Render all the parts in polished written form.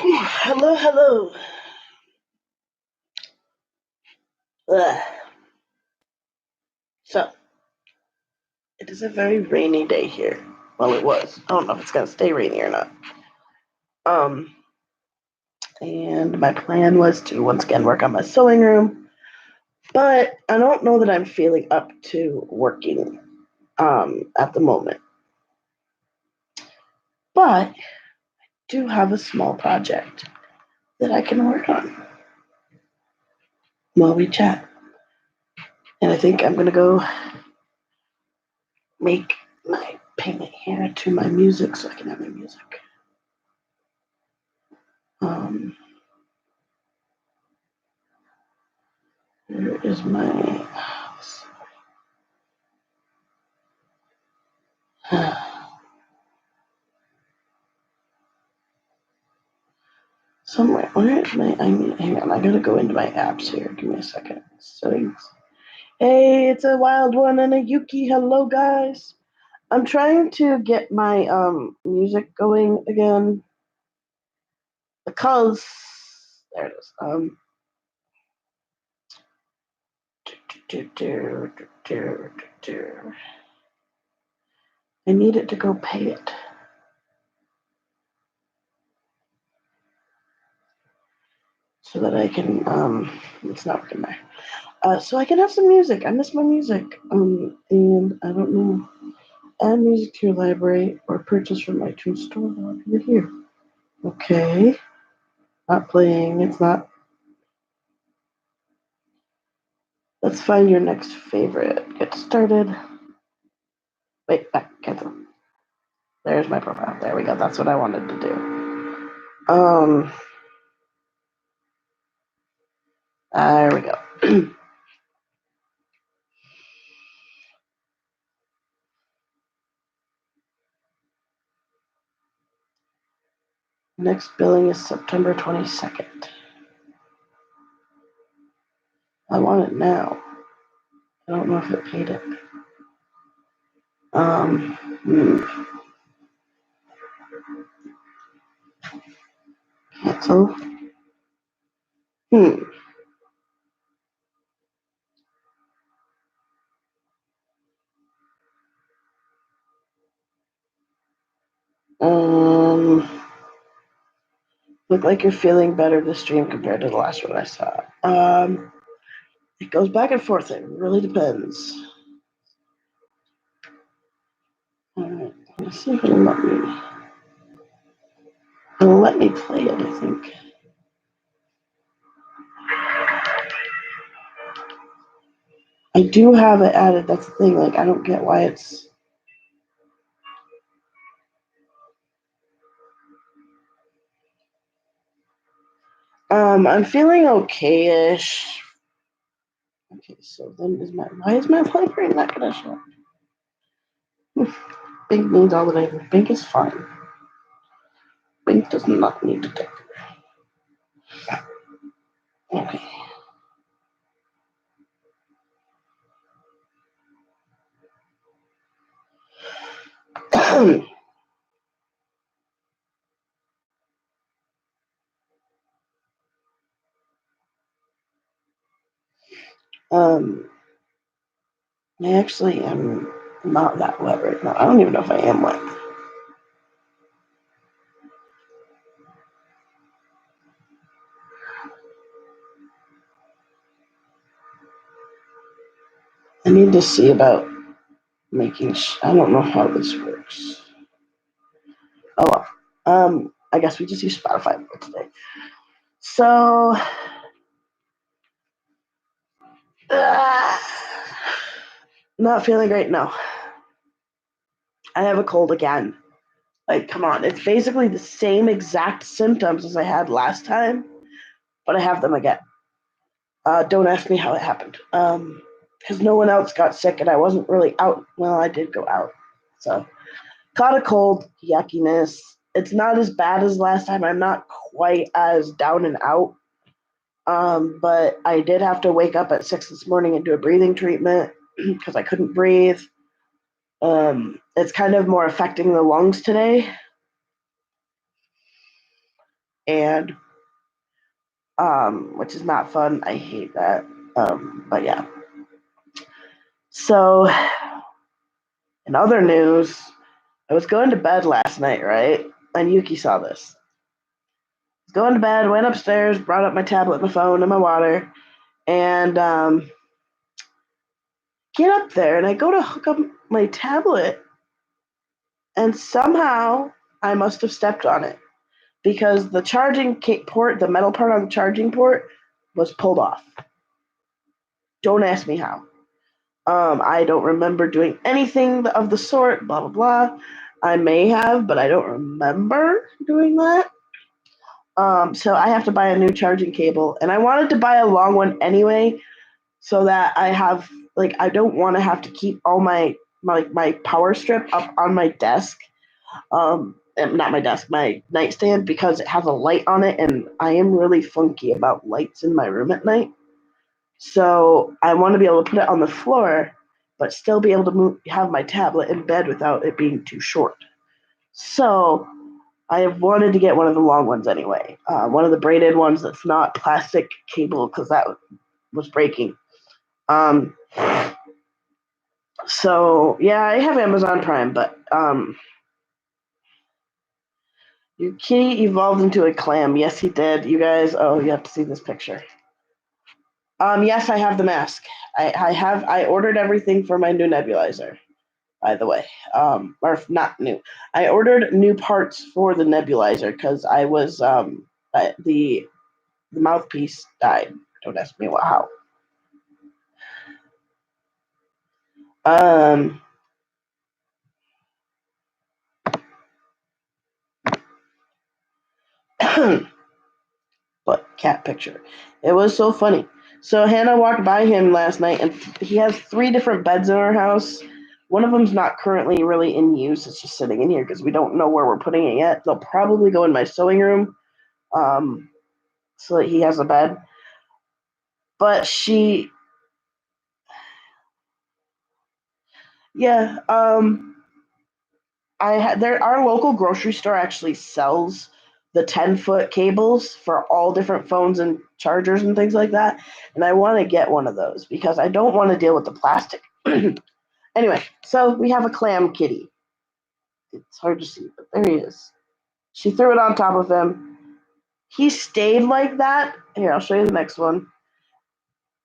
Hello, hello. Ugh. So, it is a very rainy day here. Well, it was. I don't know if it's going to stay rainy or not. Um, and my plan was to once again work on my sewing room, but I don't know that I'm feeling up to working at the moment. But I do have a small project that I can work on while we chat. And I think I'm going to go make my payment here to my music so I can have my music. Um, Where is my. Somewhere. Where is my. Hang on. I gotta go into my apps here. Give me a second. Settings. Hey, it's a wild one and a Yuki. Hello, guys. I'm trying to get my music going again because there it is. I need it to go pay it. So that I can it's not working there. So I can have some music. I miss my music. And I don't know. Add music to your library or purchase from iTunes Store while you're here. Okay. Not playing. It's not. Let's find your next favorite. Get started. Wait, back. Cancel. There's my profile. There we go. That's what I wanted to do. There we go. Next billing is September 22nd. I want it now. I don't know if it paid it. Hmm. Cancel. Hmm. Um. Look like you're feeling better this stream compared to the last one I saw. It goes back and forth. It really depends. All right. Let's see if it'll let me. It'll let me play it, I think. I do have it added. That's the thing. Like, I don't get why it's. I'm feeling okay-ish. Okay, so then why is my library not gonna show up? Bink needs all the way. Bink is fine. Bink does not need to take. Okay. um, I actually am not that wet right now. I don't even know if I am wet. I need to see about making. I don't know how this works. Oh well. I guess we just use Spotify for today. So, uh, not feeling great. No, I have a cold again. Like, come on, it's basically the same exact symptoms as I had last time, but I have them again. Don't ask me how it happened. Because no one else got sick and I wasn't really out. Well, I did go out. So, caught a cold, yuckiness. It's not as bad as last time. I'm not quite as down and out. But I did have to wake up at 6 this morning and do a breathing treatment because I couldn't breathe. It's kind of more affecting the lungs today. and which is not fun. I hate that. But yeah. So, in other news, I was going to bed last night, right? And Yuki saw this. I was going to bed, went upstairs, brought up my tablet, my phone, and my water, and get up there, and I go to hook up my tablet, and somehow I must have stepped on it because the charging port, the metal part on the charging port, was pulled off. Don't ask me how. I don't remember doing anything of the sort, blah, blah, blah. I may have, but I don't remember doing that. So I have to buy a new charging cable. And I wanted to buy a long one anyway, so that I have, like, I don't want to have to keep all my power strip up on my desk. Not my desk, my nightstand, because it has a light on it, and I am really funky about lights in my room at night. So I want to be able to put it on the floor, but still be able to have my tablet in bed without it being too short. So I have wanted to get one of the long ones anyway, one of the braided ones that's not plastic cable because that was breaking. So yeah, I have Amazon Prime, but your kitty evolved into a clam. Yes, he did. You guys, oh, you have to see this picture. Yes, I have the mask. I ordered everything for my new nebulizer, by the way. Or not new. I ordered new parts for the nebulizer because I was the mouthpiece died. Don't ask me how. But cat picture. It was so funny. So Hannah walked by him last night, and he has 3 different beds in our house. One of them's not currently really in use. It's just sitting in here because we don't know where we're putting it yet. They'll probably go in my sewing room, so that he has a bed. But yeah, our local grocery store actually sells the 10-foot cables for all different phones and chargers and things like that, and I want to get one of those because I don't want to deal with the plastic. Anyway, so we have a clam kitty. It's hard to see, but there he is. She threw it on top of him. He stayed like that. Here, I'll show you the next one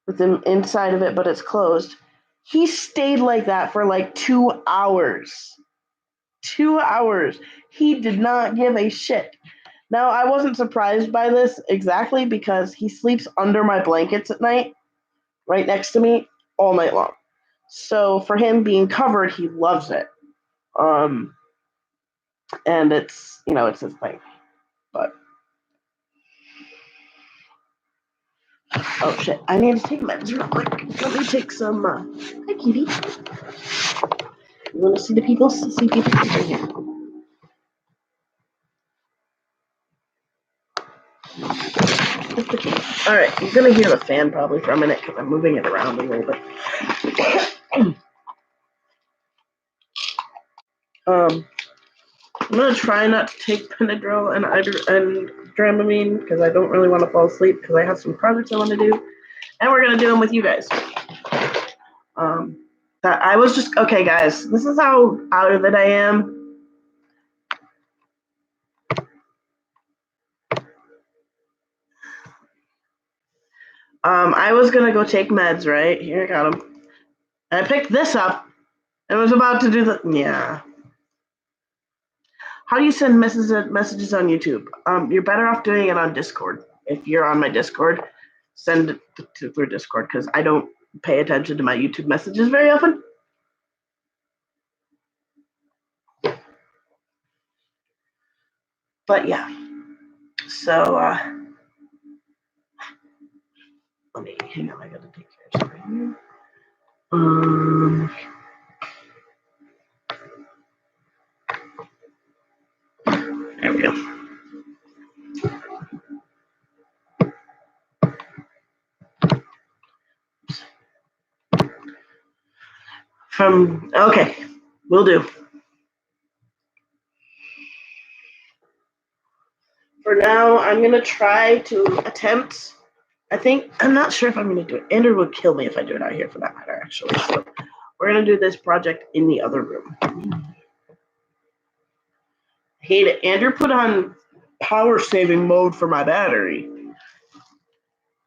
with him inside of it, but it's closed. He stayed like that for like 2 hours. 2 hours. He did not give a shit. Now, I wasn't surprised by this exactly because he sleeps under my blankets at night, right next to me, all night long. So for him being covered, he loves it. And it's his thing. But oh shit, I need to take meds real quick. Let me take some. Hi, kitty. You want to see people in here? All right, you're gonna hear the fan probably for a minute because I'm moving it around a little bit. I'm gonna try not to take Benadryl and Dramamine because I don't really want to fall asleep because I have some projects I want to do, and we're gonna do them with you guys. That I was just okay, guys. This is how out of it I am. I was gonna go take meds, right? Here, I got them. And I picked this up and was about to do the yeah. How do you send messages on YouTube? You're better off doing it on Discord. If you're on my Discord, send it through Discord because I don't pay attention to my YouTube messages very often. But yeah, so let me hang on. I gotta take care of something here. There we go. Okay, will do. for now, I'm going to try to attempt. I'm not sure if I'm going to do it. Andrew would kill me if I do it out here, for that matter, actually. So we're going to do this project in the other room. I hate it. Andrew put on power saving mode for my battery.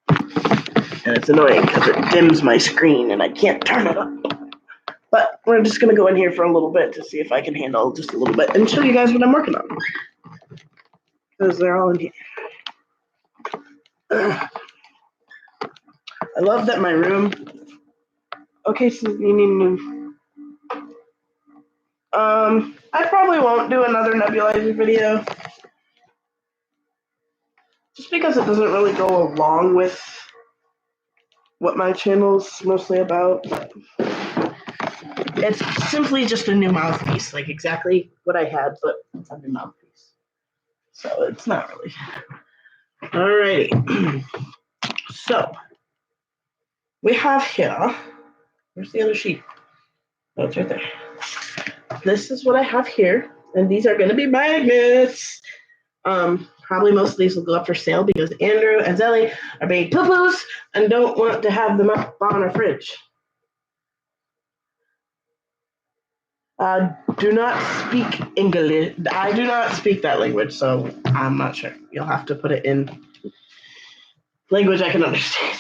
And it's annoying because it dims my screen and I can't turn it up. But we're just going to go in here for a little bit to see if I can handle just a little bit and show you guys what I'm working on. Because they're all in here. I love that my room. Okay, so you need to move. I probably won't do another nebulizer video. Just because it doesn't really go along with what my channel's mostly about. It's simply just a new mouthpiece, like exactly what I had, but it's a new mouthpiece. So it's not really. Alrighty. So we have here. Where's the other sheet? Oh, it's right there. This is what I have here, and these are going to be magnets. Probably most of these will go up for sale because Andrew and Zelly are being poo-poos and don't want to have them up on our fridge. Do not speak English. I do not speak that language, so I'm not sure. You'll have to put it in language I can understand.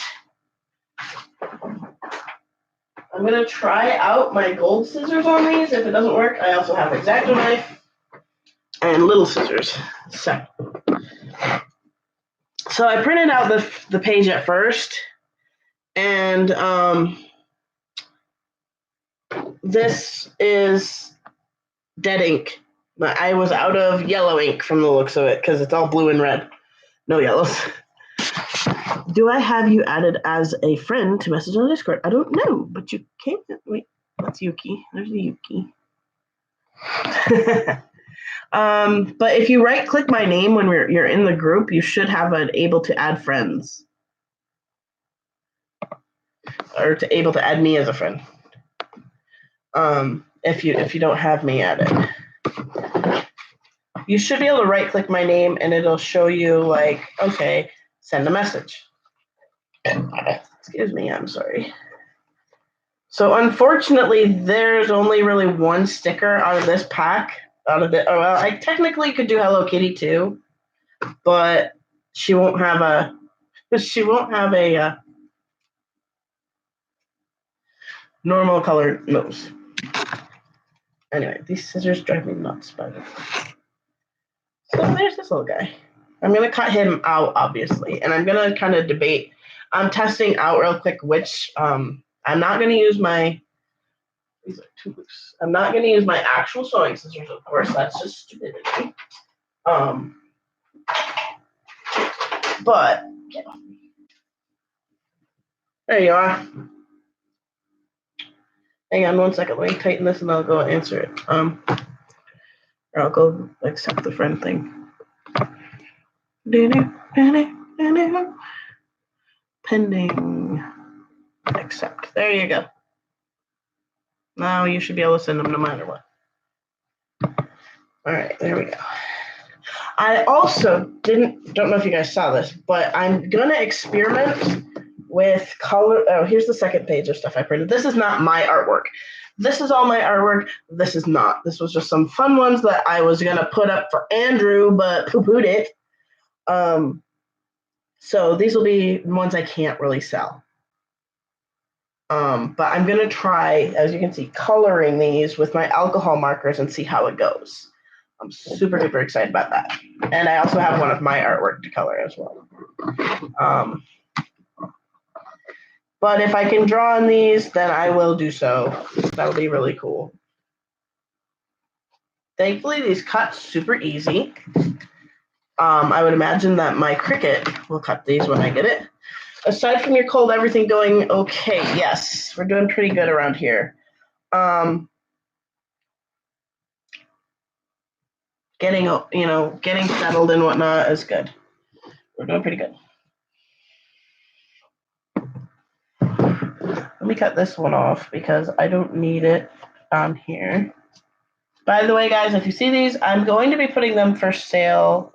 I'm going to try out my gold scissors on these. If it doesn't work, I also have X-Acto knife and little scissors. So I printed out the page at first, and this is dead ink. I was out of yellow ink from the looks of it because it's all blue and red. No yellows. Do I have you added as a friend to message on Discord? I don't know, but you can't. Wait, that's Yuki. There's the Yuki. But if you right-click my name when you're in the group, you should have an able to add friends. Or able to add me as a friend. If you don't have me added. You should be able to right-click my name and it'll show you like, okay, send a message. Excuse me, I'm sorry. So unfortunately, there's only really one sticker out of this pack. Well, I technically could do Hello Kitty too, but she won't have a normal colored nose. Anyway, these scissors drive me nuts, by the way. So there's this little guy. I'm gonna cut him out, obviously, and I'm gonna kind of debate. I'm testing out real quick which I'm not gonna use my. These are too loose. I'm not gonna use my actual sewing scissors, of course. That's just stupidity. But there you are. Hang on 1 second. Let me tighten this, and I'll go answer it. Or I'll go accept the friend thing. Pending. Accept. There you go. Now you should be able to send them no matter what. All right, there we go. I also don't know if you guys saw this, but I'm gonna experiment with color. Oh, here's the second page of stuff I printed. This is not my artwork. This is all my artwork. This is not. This was just some fun ones that I was gonna put up for Andrew, but poo-pooed it. So these will be ones I can't really sell. But I'm gonna try, as you can see, coloring these with my alcohol markers and see how it goes. I'm super duper excited about that. And I also have one of my artwork to color as well. But if I can draw on these, then I will do so. That'll be really cool. Thankfully, these cut super easy. I would imagine that my Cricut will cut these when I get it. Aside from your cold, everything going okay? Yes, we're doing pretty good around here. Getting settled and whatnot is good. We're doing pretty good. Let me cut this one off because I don't need it on here. By the way, guys, if you see these, I'm going to be putting them for sale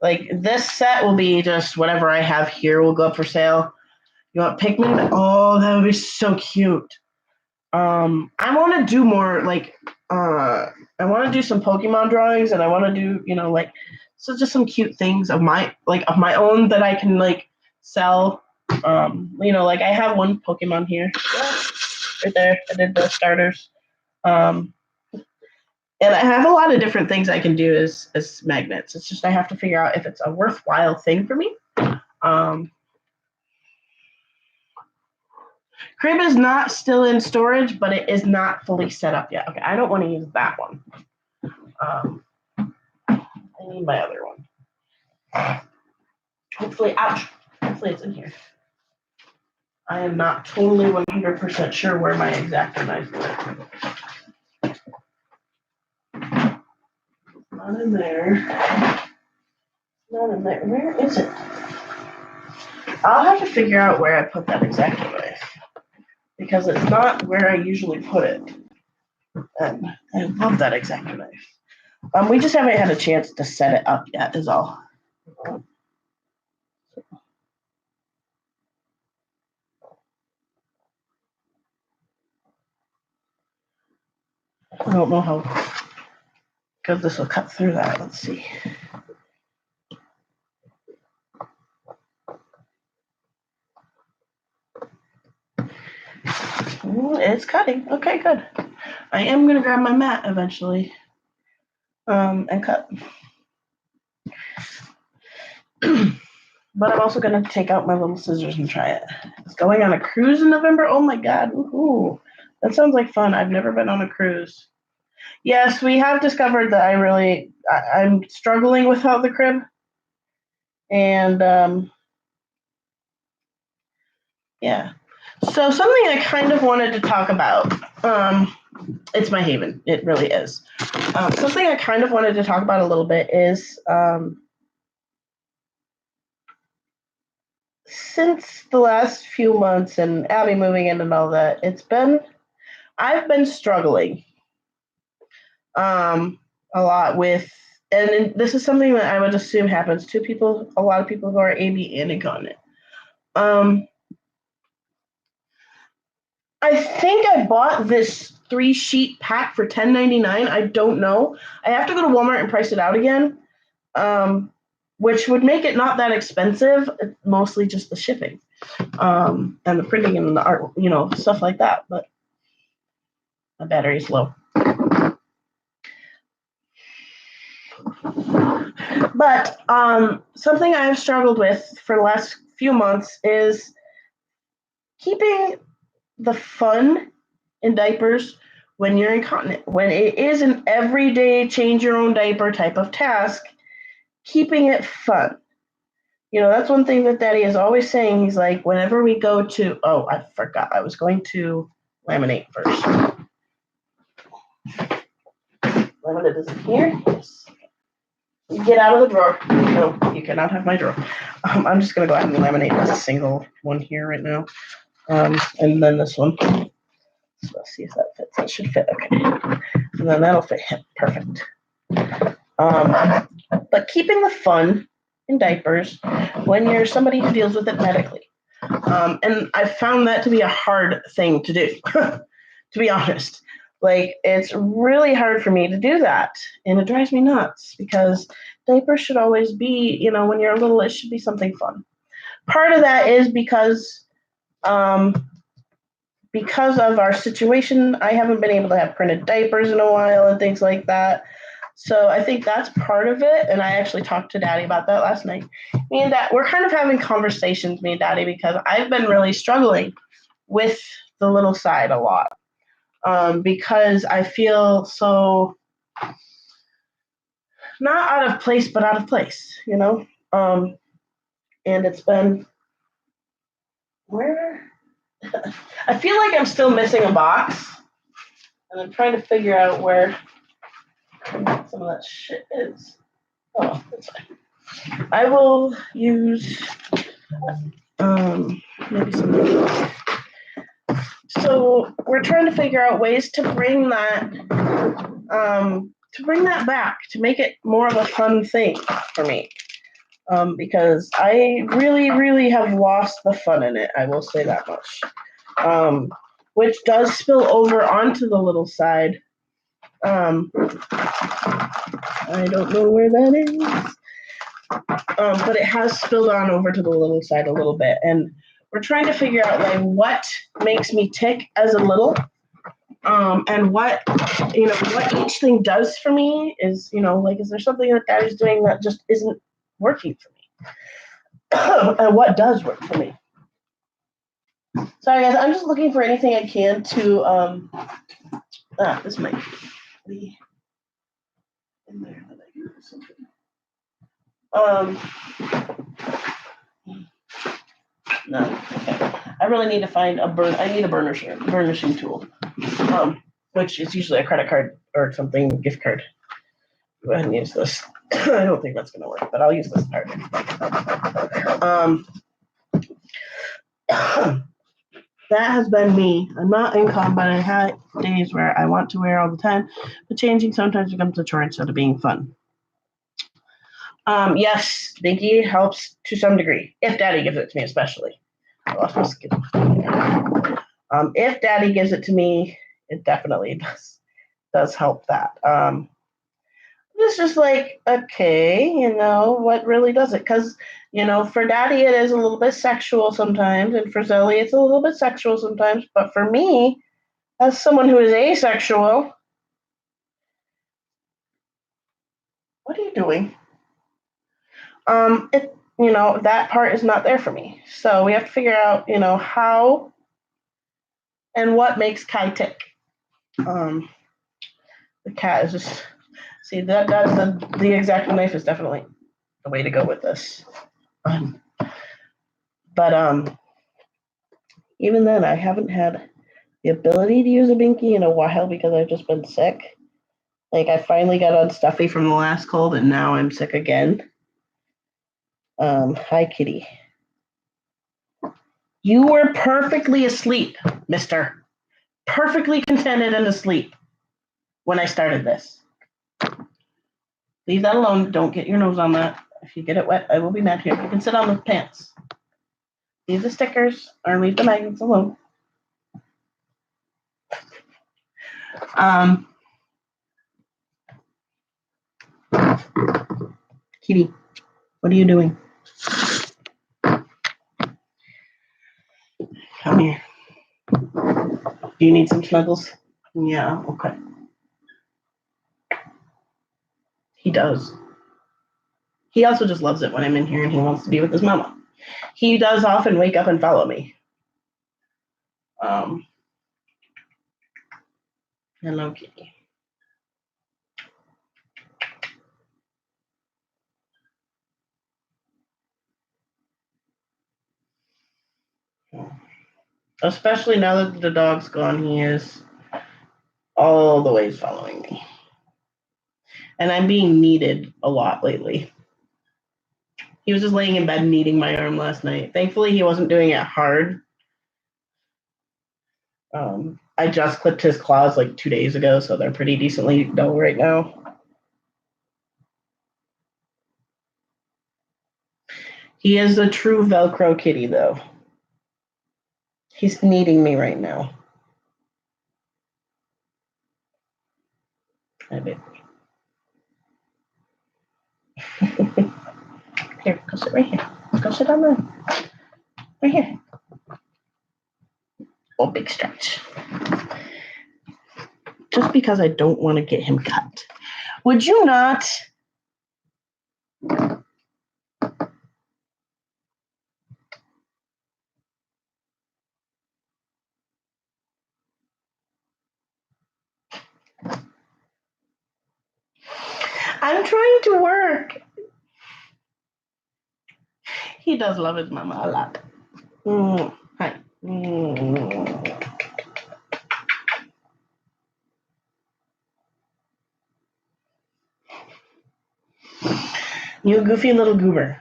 Like this set will be just whatever I have here will go up for sale. You want Pikmin? Oh, that would be so cute. I want to do more like I want to do some Pokemon drawings, and I want to do like so just some cute things of my own that I can like sell. Like I have one Pokemon here, right there. I did the starters. Um, and I have a lot of different things I can do as magnets. It's just I have to figure out if it's a worthwhile thing for me. Um, Crib is not still in storage, but it is not fully set up yet. Okay, I don't want to use that one. I need my other one. Hopefully, ouch. Hopefully it's in here. I am not totally 100% sure where my X-Acto knife went. Not in there. Not in there. Where is it? I'll have to figure out where I put that X-Acto knife because it's not where I usually put it. And I love that X-Acto knife. We just haven't had a chance to set it up yet, is all. I don't know how good this will cut through that. Let's see. Ooh, it's cutting. Okay, good. I am going to grab my mat eventually and cut. But I'm also going to take out my little scissors and try it. It's going on a cruise in November. Oh my God. Ooh, that sounds like fun. I've never been on a cruise. Yes, we have discovered that I'm struggling without the crib. And yeah. So something I kind of wanted to talk about. It's my haven. It really is. Something I kind of wanted to talk about a little bit is since the last few months and Abby moving in and all that, I've been struggling a lot with, and this is something that I would assume happens to people, a lot of people who are AB and incontinent. I think I bought this 3-sheet pack for $10.99. I don't know. I have to go to Walmart and price it out again, which would make it not that expensive. It's mostly just the shipping and the printing and the art, stuff like that. But my battery's low. But something I've struggled with for the last few months is keeping the fun in diapers when you're incontinent. When it is an everyday change your own diaper type of task, keeping it fun. That's one thing that Daddy is always saying. He's like, whenever we go to, oh, I forgot. I was going to laminate first. Laminate is in here. Yes. Get out of the drawer. No, you cannot have my drawer. I'm just going to go ahead and laminate this single one here right now. And then this one. So let's see if that fits. That should fit. Okay. And then that'll fit him. Perfect. But keeping the fun in diapers when you're somebody who deals with it medically. And I found that to be a hard thing to do, to be honest. Like, it's really hard for me to do that. And it drives me nuts because diapers should always be, when you're little, it should be something fun. Part of that is because of our situation, I haven't been able to have printed diapers in a while and things like that. So I think that's part of it. And I actually talked to Daddy about that last night. Me and Dad, we're kind of having conversations, me and Daddy, because I've been really struggling with the little side a lot. Because I feel so not out of place, but out of place, and it's been where I feel like I'm still missing a box, and I'm trying to figure out where some of that shit is. Oh, that's fine. I will use maybe some. So we're trying to figure out ways to bring that back, to make it more of a fun thing for me. because I really, really have lost the fun in it. I will say that much. Which does spill over onto the little side. I don't know where that is. But it has spilled on over to the little side a little bit, and we're trying to figure out like what makes me tick as a little, and what what each thing does for me is like is there something that Daddy's doing that just isn't working for me, and what does work for me. Sorry guys, I'm just looking for anything I can to this might be in there that I can do something. No. Okay. I really need to find I need a burnishing tool, which is usually a credit card or something, gift card. Go ahead and use this. I don't think that's going to work, but I'll use this part. That has been me. I'm not in combat. I had days where I want to wear all the time, but changing sometimes becomes a chore instead of being fun. Yes, Dinky helps to some degree, if Daddy gives it to me, especially. I lost my skin. If Daddy gives it to me, it definitely does help that. It's just like, okay, what really does it? Because, for Daddy, it is a little bit sexual sometimes, and for Zoe, it's a little bit sexual sometimes. But for me, as someone who is asexual, what are you doing? That part is not there for me. So we have to figure out, how and what makes Kai tick. The cat is just see that is the exact knife is definitely the way to go with this. But even then, I haven't had the ability to use a binky in a while because I've just been sick. Like I finally got unstuffy from the last cold, and now I'm sick again. Hi, kitty. You were perfectly asleep, mister. Perfectly contented and asleep when I started this. Leave that alone. Don't get your nose on that. If you get it wet, I will be mad here. You can sit on the pants. Leave the stickers or leave the magnets alone. Kitty, what are you doing? Come here. Do you need some snuggles? Yeah, okay. He does. He also just loves it when I'm in here and he wants to be with his mama. He does often wake up and follow me. Hello, kitty. Especially now that the dog's gone, he is all the ways following me. And I'm being needed a lot lately. He was just laying in bed kneading my arm last night. Thankfully, he wasn't doing it hard. I just clipped his claws like 2 days ago, so they're pretty decently dull right now. He is a true Velcro kitty, though. He's kneading me right now. I bet. Here, go sit right here. Go sit on the right here. Oh, big stretch. Just because I don't want to get him cut. Would you not? I'm trying to work. He does love his mama a lot. Hi. You goofy little goober.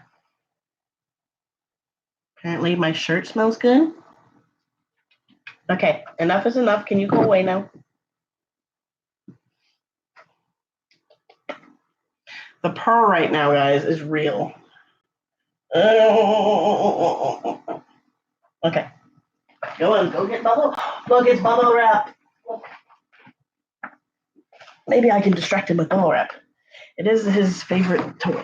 Apparently my shirt smells good. Okay, enough is enough. Can you go away now? The purr right now, guys, is real. Okay. Go on, go get Bubble. Go get Bubble Wrap. Maybe I can distract him with Bubble Wrap. It is his favorite toy.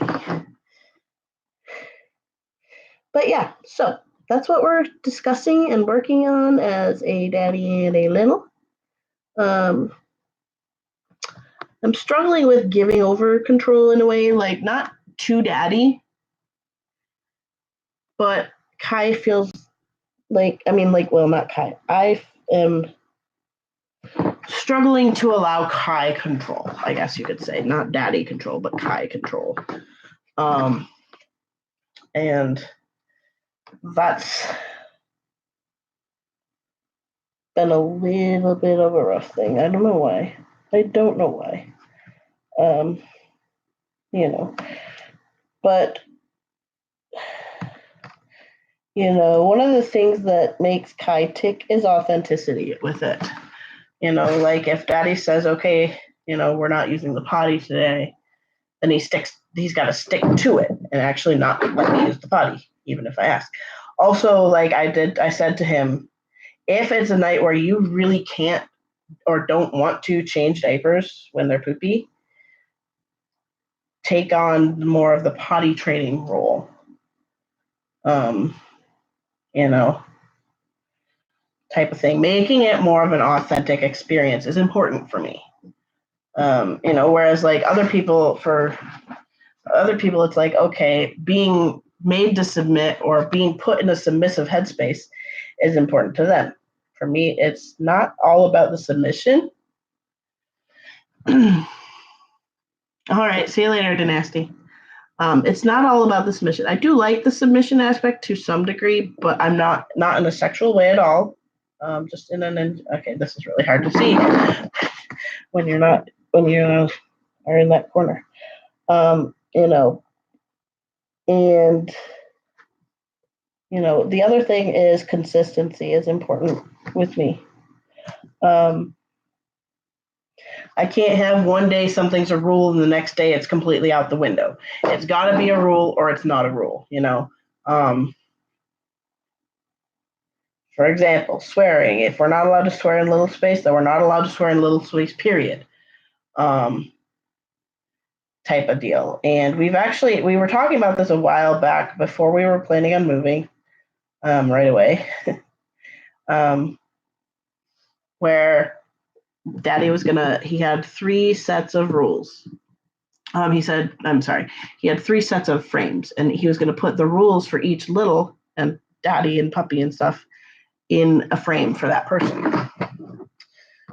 But yeah, so that's what we're discussing and working on as a daddy and a little. I'm struggling with giving over control in a way, like not to daddy, but Kai feels like, well, not Kai. I am struggling to allow Kai control, I guess you could say. Not daddy control, but Kai control. And that's been a little bit of a rough thing. I don't know why. But one of the things that makes Kai tick is authenticity with it. Like if daddy says, okay, we're not using the potty today, then he's got to stick to it and actually not let me use the potty, even if I ask. Also, like I said to him, if it's a night where you really can't or don't want to change diapers when they're poopy, take on more of the potty training role. Type of thing. Making it more of an authentic experience is important for me. Whereas like other people, it's like, okay, being made to submit or being put in a submissive headspace is important to them. For me, it's not all about the submission. All right, see you later, Dynasty. It's not all about the submission. I do like the submission aspect to some degree, but I'm not in a sexual way at all. Just in okay, this is really hard to see when you are in that corner. And the other thing is consistency is important with me. I can't have one day something's a rule and the next day it's completely out the window. It's got to be a rule or it's not a rule, For example, swearing. If we're not allowed to swear in little space, then we're not allowed to swear in little space, period. Type of deal. And we were talking about this a while back before we were planning on moving right away. Where daddy he had 3 sets of rules. He had 3 sets of frames, and he was going to put the rules for each little and daddy and puppy and stuff in a frame for that person,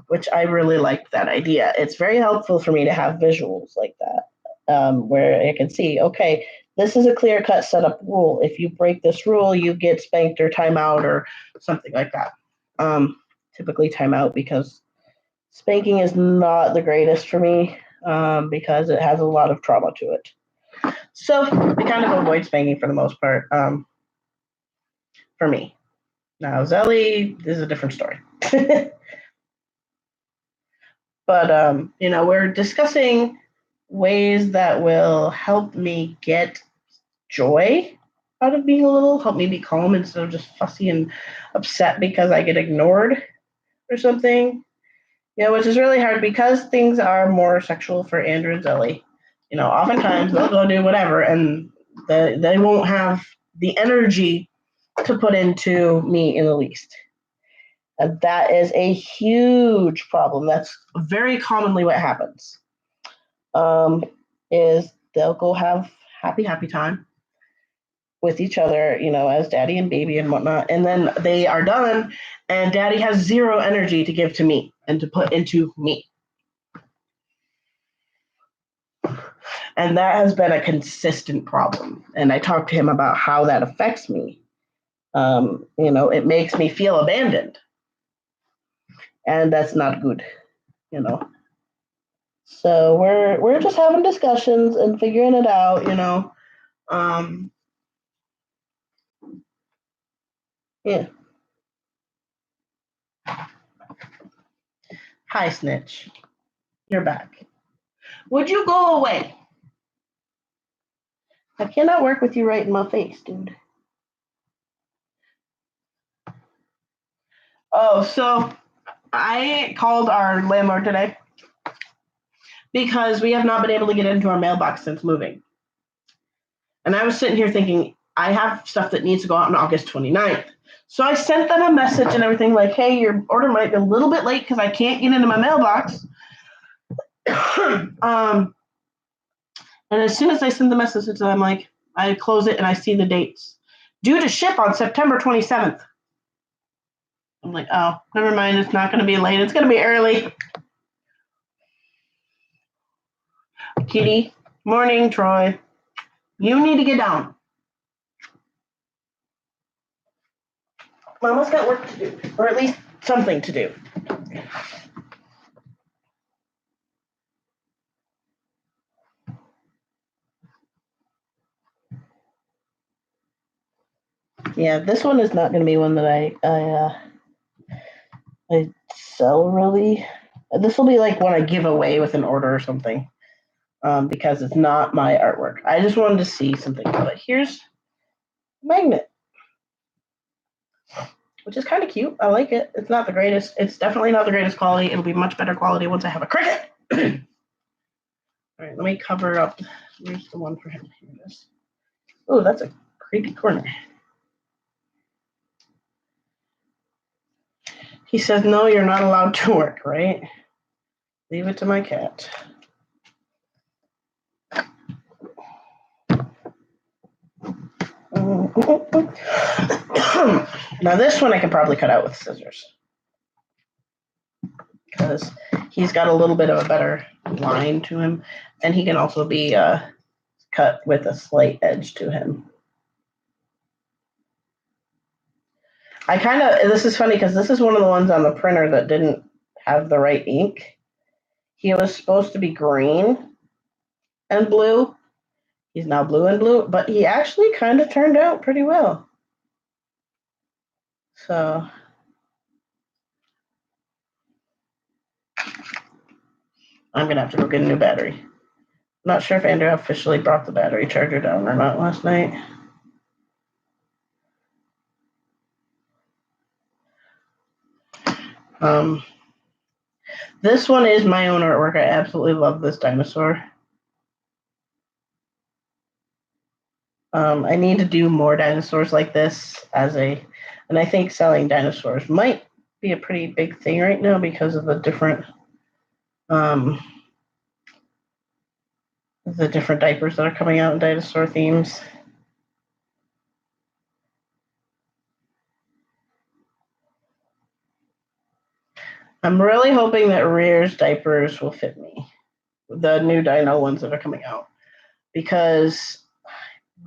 which I really liked that idea. It's very helpful for me to have visuals like that, where I can see, okay, this is a clear-cut setup rule. If you break this rule, you get spanked or timeout or something like that. Typically timeout, because spanking is not the greatest for me, because it has a lot of trauma to it. So I kind of avoid spanking for the most part, for me. Now, Zelly is a different story. But, we're discussing ways that will help me get joy out of being a little, help me be calm instead of just fussy and upset because I get ignored or something. Which is really hard because things are more sexual for Andrew and Zelly. Oftentimes they'll go do whatever and they won't have the energy to put into me in the least. And that is a huge problem. That's very commonly what happens. Is they'll go have happy time with each other, as daddy and baby and whatnot. And then they are done and daddy has 0 energy to give to me and to put into me. And that has been a consistent problem. And I talked to him about how that affects me. It makes me feel abandoned. And that's not good, So we're just having discussions and figuring it out, Yeah. Hi, Snitch. You're back. Would you go away? I cannot work with you right in my face, dude. Oh, so I called our landlord today because we have not been able to get into our mailbox since moving. And I was sitting here thinking, I have stuff that needs to go out on August 29th. So I sent them a message and everything like, hey, your order might be a little bit late because I can't get into my mailbox. And as soon as I send the message to them, like, I close it and I see the dates. Due to ship on September 27th. I'm like, oh, never mind. It's not going to be late. It's going to be early. Kitty. Morning, Troy. You need to get down. Mama's got work to do, or at least something to do. Yeah, this one is not going to be one that I sell really. This will be like one I give away with an order or something, because it's not my artwork. I just wanted to see something of it. Here's a magnet, which is kind of cute. I like it. It's not the greatest. It's definitely not the greatest quality. It'll be much better quality once I have a Cricut. All right, let me cover up. Here's the one for him. Here it is. Oh, that's a creepy corner. He says, no, you're not allowed to work, right? Leave it to my cat. Now this one I can probably cut out with scissors because he's got a little bit of a better line to him, and he can also be cut with a slight edge to him. This is funny because this is one of the ones on the printer that didn't have the right ink. He was supposed to be green and blue. He's now blue and blue, but he actually kind of turned out pretty well. So I'm going to have to go get a new battery. I'm not sure if Andrew officially brought the battery charger down or not last night. This one is my own artwork. I absolutely love this dinosaur. I need to do more dinosaurs like this and I think selling dinosaurs might be a pretty big thing right now because of the different diapers that are coming out in dinosaur themes. I'm really hoping that Rear's diapers will fit me, the new dino ones that are coming out, because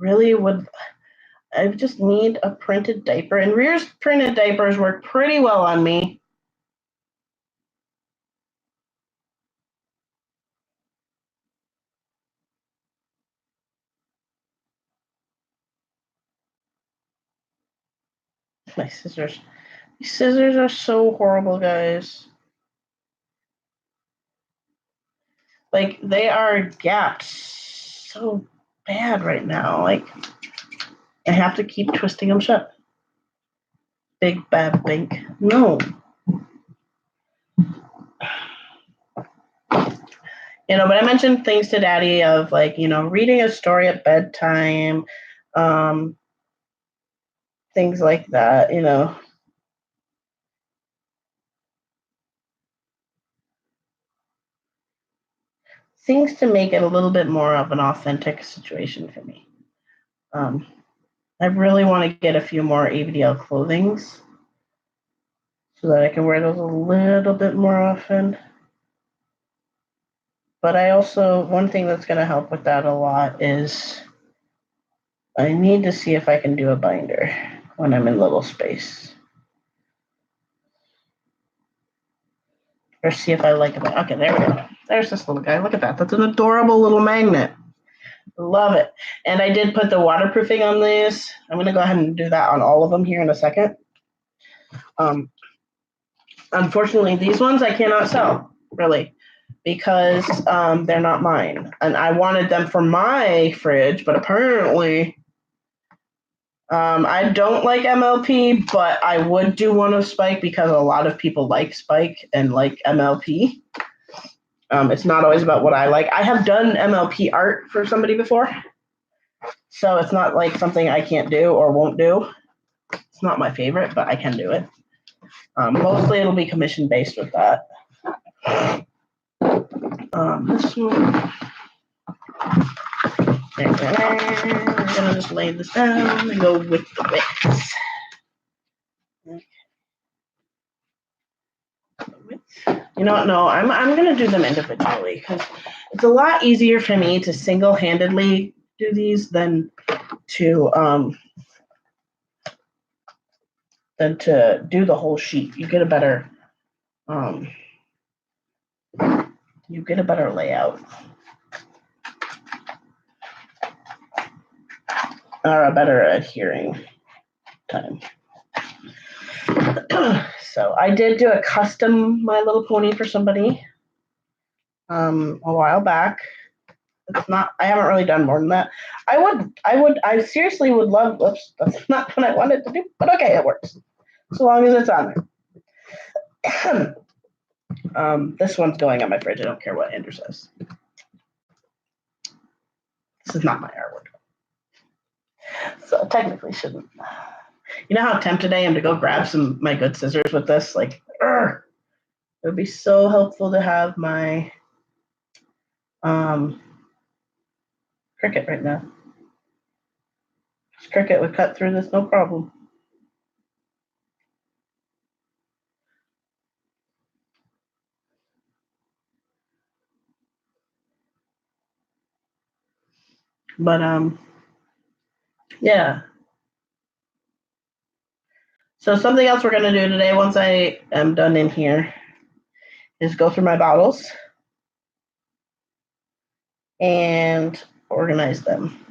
I just need a printed diaper, and Rear's printed diapers work pretty well on me. My scissors. These scissors are so horrible, guys. Like, they are gapped so bad right now. Like, I have to keep twisting them shut. Big bad bink. No. But I mentioned things to Daddy of like, reading a story at bedtime, things like that, things to make it a little bit more of an authentic situation for me. I really want to get a few more ABDL clothings so that I can wear those a little bit more often. But one thing that's going to help with that a lot is I need to see if I can do a binder when I'm in little space. Or see if I like it. Okay, there we go. There's this little guy. Look at that. That's an adorable little magnet. Love it. And I did put the waterproofing on these. I'm going to go ahead and do that on all of them here in a second. Unfortunately, these ones I cannot sell, really. because they're not mine. And I wanted them for my fridge, but apparently I don't like MLP, but I would do one of Spike because a lot of people like Spike and like MLP. It's not always about what I like. I have done MLP art for somebody before, so it's not like something I can't do or won't do. It's not my favorite, but I can do it. Mostly it'll be commission based with that. This one. We're gonna just lay this down and go with the widths. You know what? No, I'm gonna do them individually because it's a lot easier for me to single-handedly do these than to do the whole sheet. You get a better layout or a better adhering time. So I did do a custom My Little Pony for somebody a while back. It's not. I haven't really done more than that. I seriously would love. Oops, that's not what I wanted to do. But okay, it works. So long as it's on there. This one's going on my fridge. I don't care what Andrew says. This is not my artwork. So I technically shouldn't. You know how tempted I am to go grab my good scissors with this? Like, it would be so helpful to have my Cricut right now. Cricut would cut through this, no problem. But yeah. So something else we're gonna do today, once I am done in here, is go through my bottles and organize them.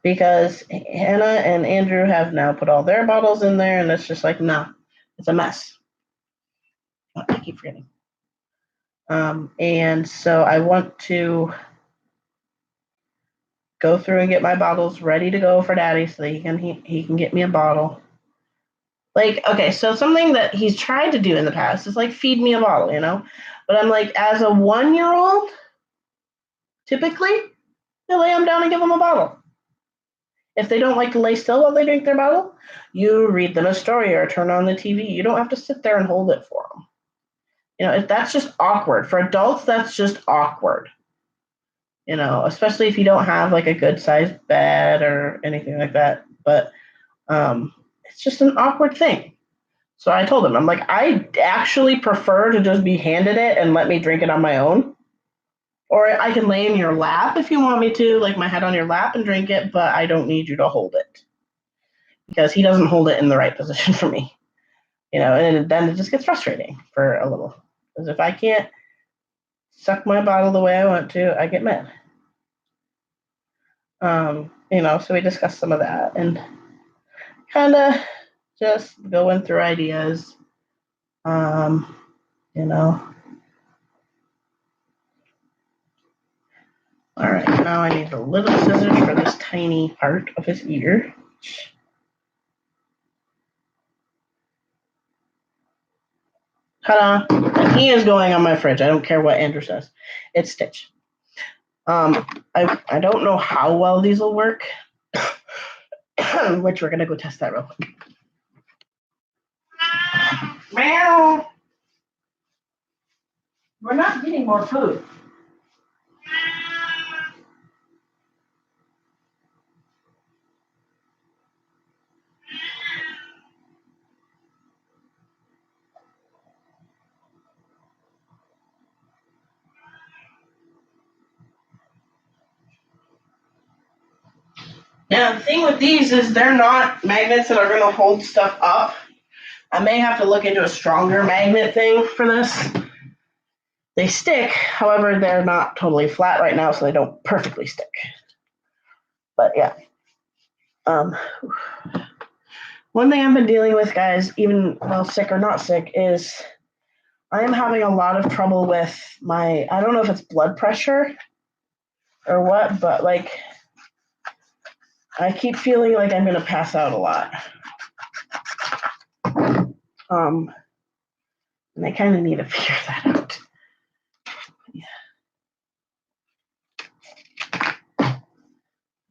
Because Hannah and Andrew have now put all their bottles in there, and it's just like, no, it's a mess. I keep forgetting. And so I want to go through and get my bottles ready to go for Daddy so that he can get me a bottle. Like, okay, so something that he's tried to do in the past is like feed me a bottle, you know? But I'm like, as a 1-year-old, typically, you lay them down and give them a bottle. If they don't like to lay still while they drink their bottle, you read them a story or turn on the TV. You don't have to sit there and hold it for them. You know, if that's just awkward. For adults, that's just awkward. You know, especially if you don't have like a good sized bed or anything like that. But it's just an awkward thing. So I told him, I'm like, I actually prefer to just be handed it and let me drink it on my own. Or I can lay in your lap if you want me to, like my head on your lap and drink it, but I don't need you to hold it. Because he doesn't hold it in the right position for me. You know, and then it just gets frustrating for a little. Because if I can't suck my bottle the way I want to, I get mad. You know, so we discussed some of that and kind of just going through ideas. You know. All right, now I need the little scissors for this tiny part of his ear. Ta-da! And he is going on my fridge. I don't care what Andrew says. It's Stitch. I don't know how well these will work, which we're gonna go test that real quick. Meow. We're not getting more food. Now, the thing with these is they're not magnets that are going to hold stuff up. I may have to look into a stronger magnet thing for this. They stick, however, they're not totally flat right now, so they don't perfectly stick. But yeah. One thing I've been dealing with, guys, even well, sick or not sick, is I am having a lot of trouble with my, I don't know if it's blood pressure or what, but like I keep feeling like I'm gonna pass out a lot. And I kind of need to figure that out. Yeah.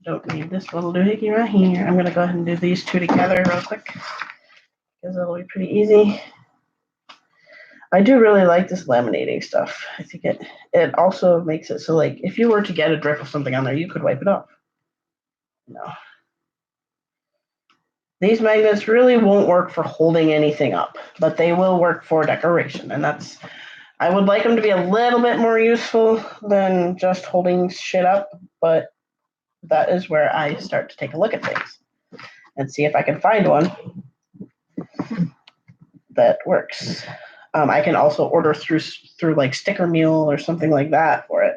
Don't need this little doohickey right here. I'm gonna go ahead and do these two together real quick because it'll be pretty easy. I do really like this laminating stuff. I think it also makes it so like if you were to get a drip of something on there, you could wipe it off. No. These magnets really won't work for holding anything up, but they will work for decoration, and that's, I would like them to be a little bit more useful than just holding shit up, but that is where I start to take a look at things and see if I can find one that works. I can also order through like Sticker Mule or something like that for it.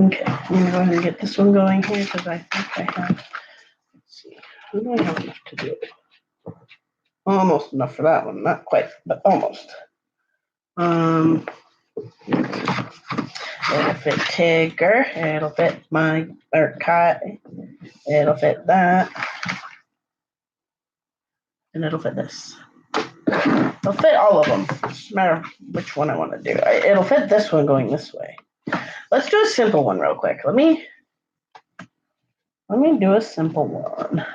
Okay, I'm gonna go ahead and get this one going here because I think I have, let's see, I don't have enough to do it. Almost enough for that one, not quite, but almost. It'll fit Tigger, it'll fit my, or Cat, it'll fit that, and it'll fit this. It'll fit all of them, it's a matter of which one I want to do. It'll fit this one going this way. Let's do a simple one real quick. Let me do a simple one.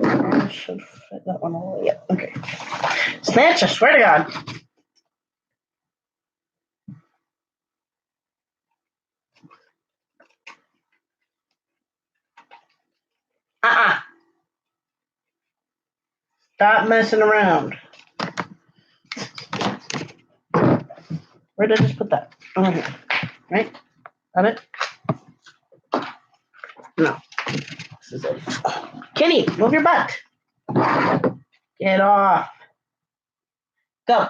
I should fit that one all the way up. Okay. Snatch, I swear to God. Stop messing around. Where did I just put that? Over here. Right? Got it? No. This is it. Kitty, move your butt. Get off. Go.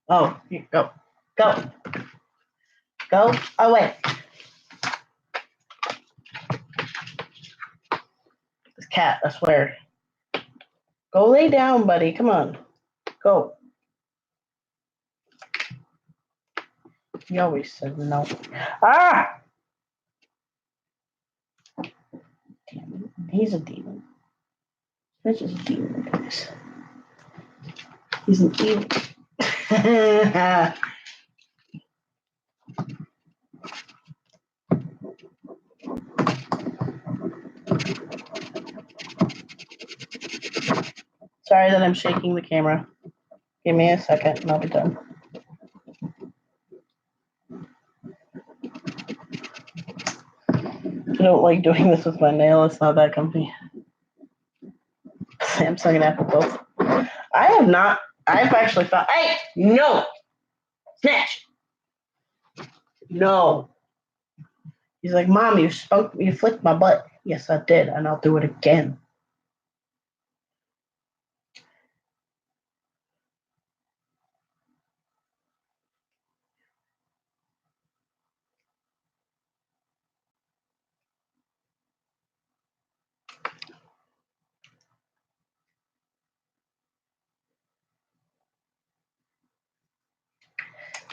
Oh, here, go. Go. Go away. This cat, I swear. Go lay down, buddy. Come on. Go. He always said no. Ah! Damn it. He's a demon. This is a demon, guys. He's an evil. Sorry that I'm shaking the camera. Give me a second and I'll be done. I don't like doing this with my nail. It's not that comfy. Samsung and Apple both. I have not. I've actually found. Hey, no, snatch. No. He's like, Mom, you flicked my butt. Yes, I did, and I'll do it again.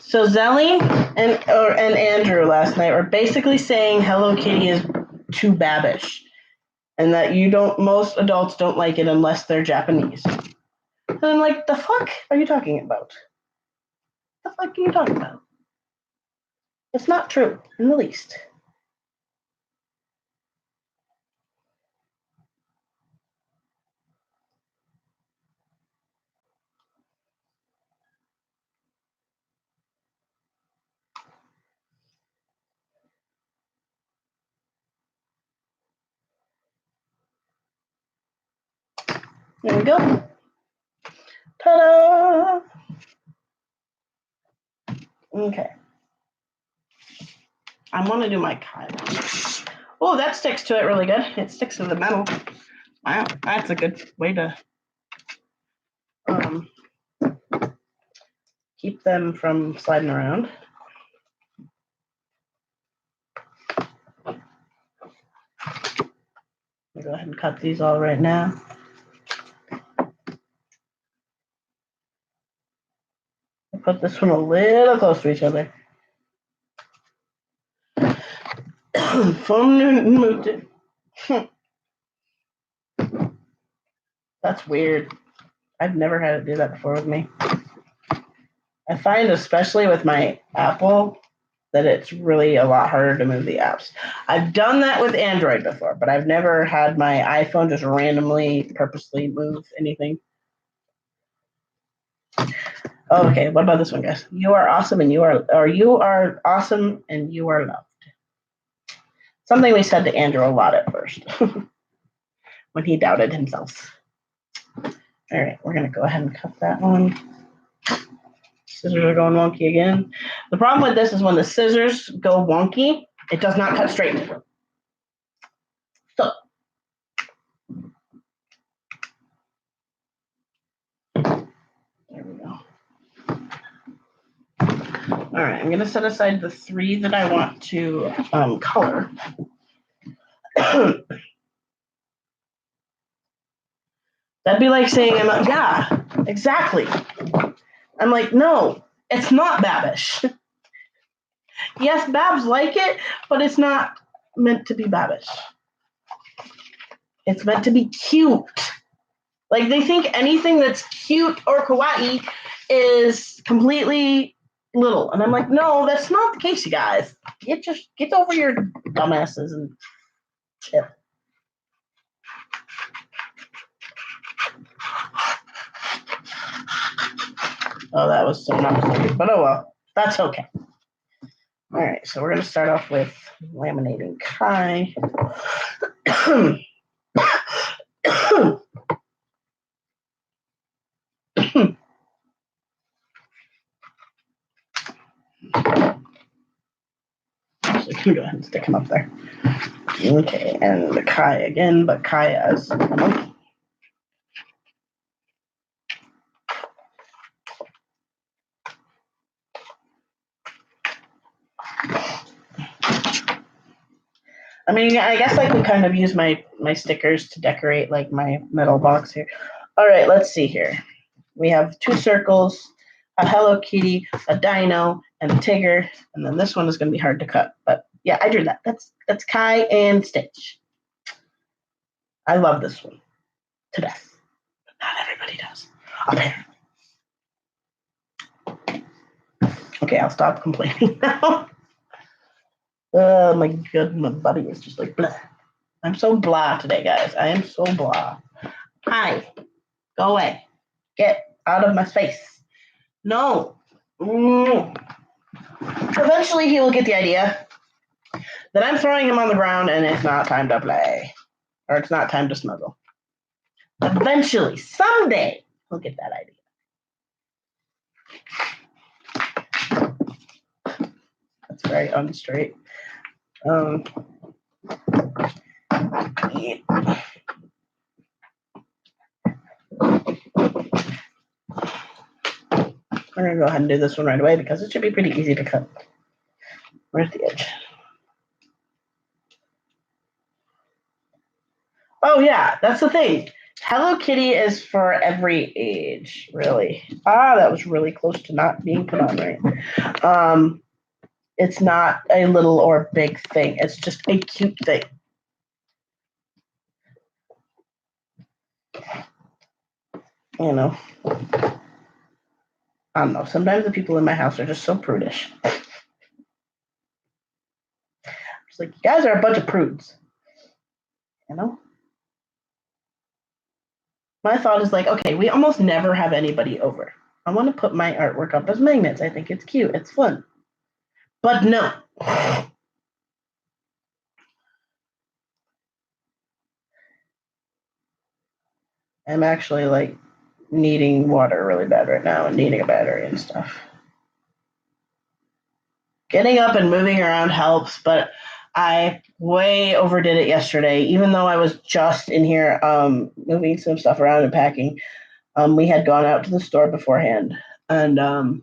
So Zelly and Andrew last night were basically saying Hello Kitty is too babbish, and that most adults don't like it unless they're Japanese. And I'm like, the fuck are you talking about? The fuck are you talking about? It's not true in the least. There we go. Ta-da! Okay. I want to do my cut. Oh, that sticks to it really good. It sticks to the metal. Wow, that's a good way to keep them from sliding around. I'll go ahead and cut these all right now. I'll put this one a little close to each other. Moved it. That's weird. I've never had it do that before with me. I find, especially with my Apple, that it's really a lot harder to move the apps. I've done that with Android before, but I've never had my iPhone just randomly, purposely move anything. Okay, what about this one, guys? You are awesome and you are awesome and you are loved. Something we said to Andrew a lot at first when he doubted himself. All right, we're going to go ahead and cut that one. Scissors are going wonky again. The problem with this is when the scissors go wonky, it does not cut straight. So, there we go. All right, I'm going to set aside the 3 that I want to color. That'd be like saying, yeah, exactly. I'm like, no, it's not Babish. Yes, Babs like it, but it's not meant to be Babish. It's meant to be cute. Like, they think anything that's cute or kawaii is completely little. And I'm like, no, that's not the case, you guys. Get over your dumbasses and chill. Oh, that was so not good, but oh well, that's okay. All right, so we're going to start off with laminating Kai. So you can go ahead and stick him up there. Okay, and the Kai again, but Kai as a monkey. I mean, I guess I could kind of use my stickers to decorate like my metal box here. All right, let's see here. We have 2 circles, a Hello Kitty, a dino, and a Tigger, and then this one is going to be hard to cut. But yeah, I drew that. That's Kai and Stitch. I love this one to death, but not everybody does, apparently. Okay, I'll stop complaining now. Oh my god, my body is just like blah. I'm so blah today, guys. I am so blah. Hi, go away. Get out of my face. No. Eventually he will get the idea that I'm throwing him on the ground and it's not time to play. Or it's not time to snuggle. Eventually, someday, he'll get that idea. That's very unstraight. Yeah. We're going to go ahead and do this one right away because it should be pretty easy to cut. Where's the edge? Oh, yeah, that's the thing. Hello Kitty is for every age, really. That was really close to not being put on right. It's not a little or big thing. It's just a cute thing. You know. I don't know. Sometimes the people in my house are just so prudish. It's like, you guys are a bunch of prudes. You know? My thought is like, okay, we almost never have anybody over. I want to put my artwork up as magnets. I think it's cute. It's fun. But no. I'm actually like needing water really bad right now and needing a battery and stuff. Getting up and moving around helps, but I way overdid it yesterday. Even though I was just in here moving some stuff around and packing, we had gone out to the store beforehand, and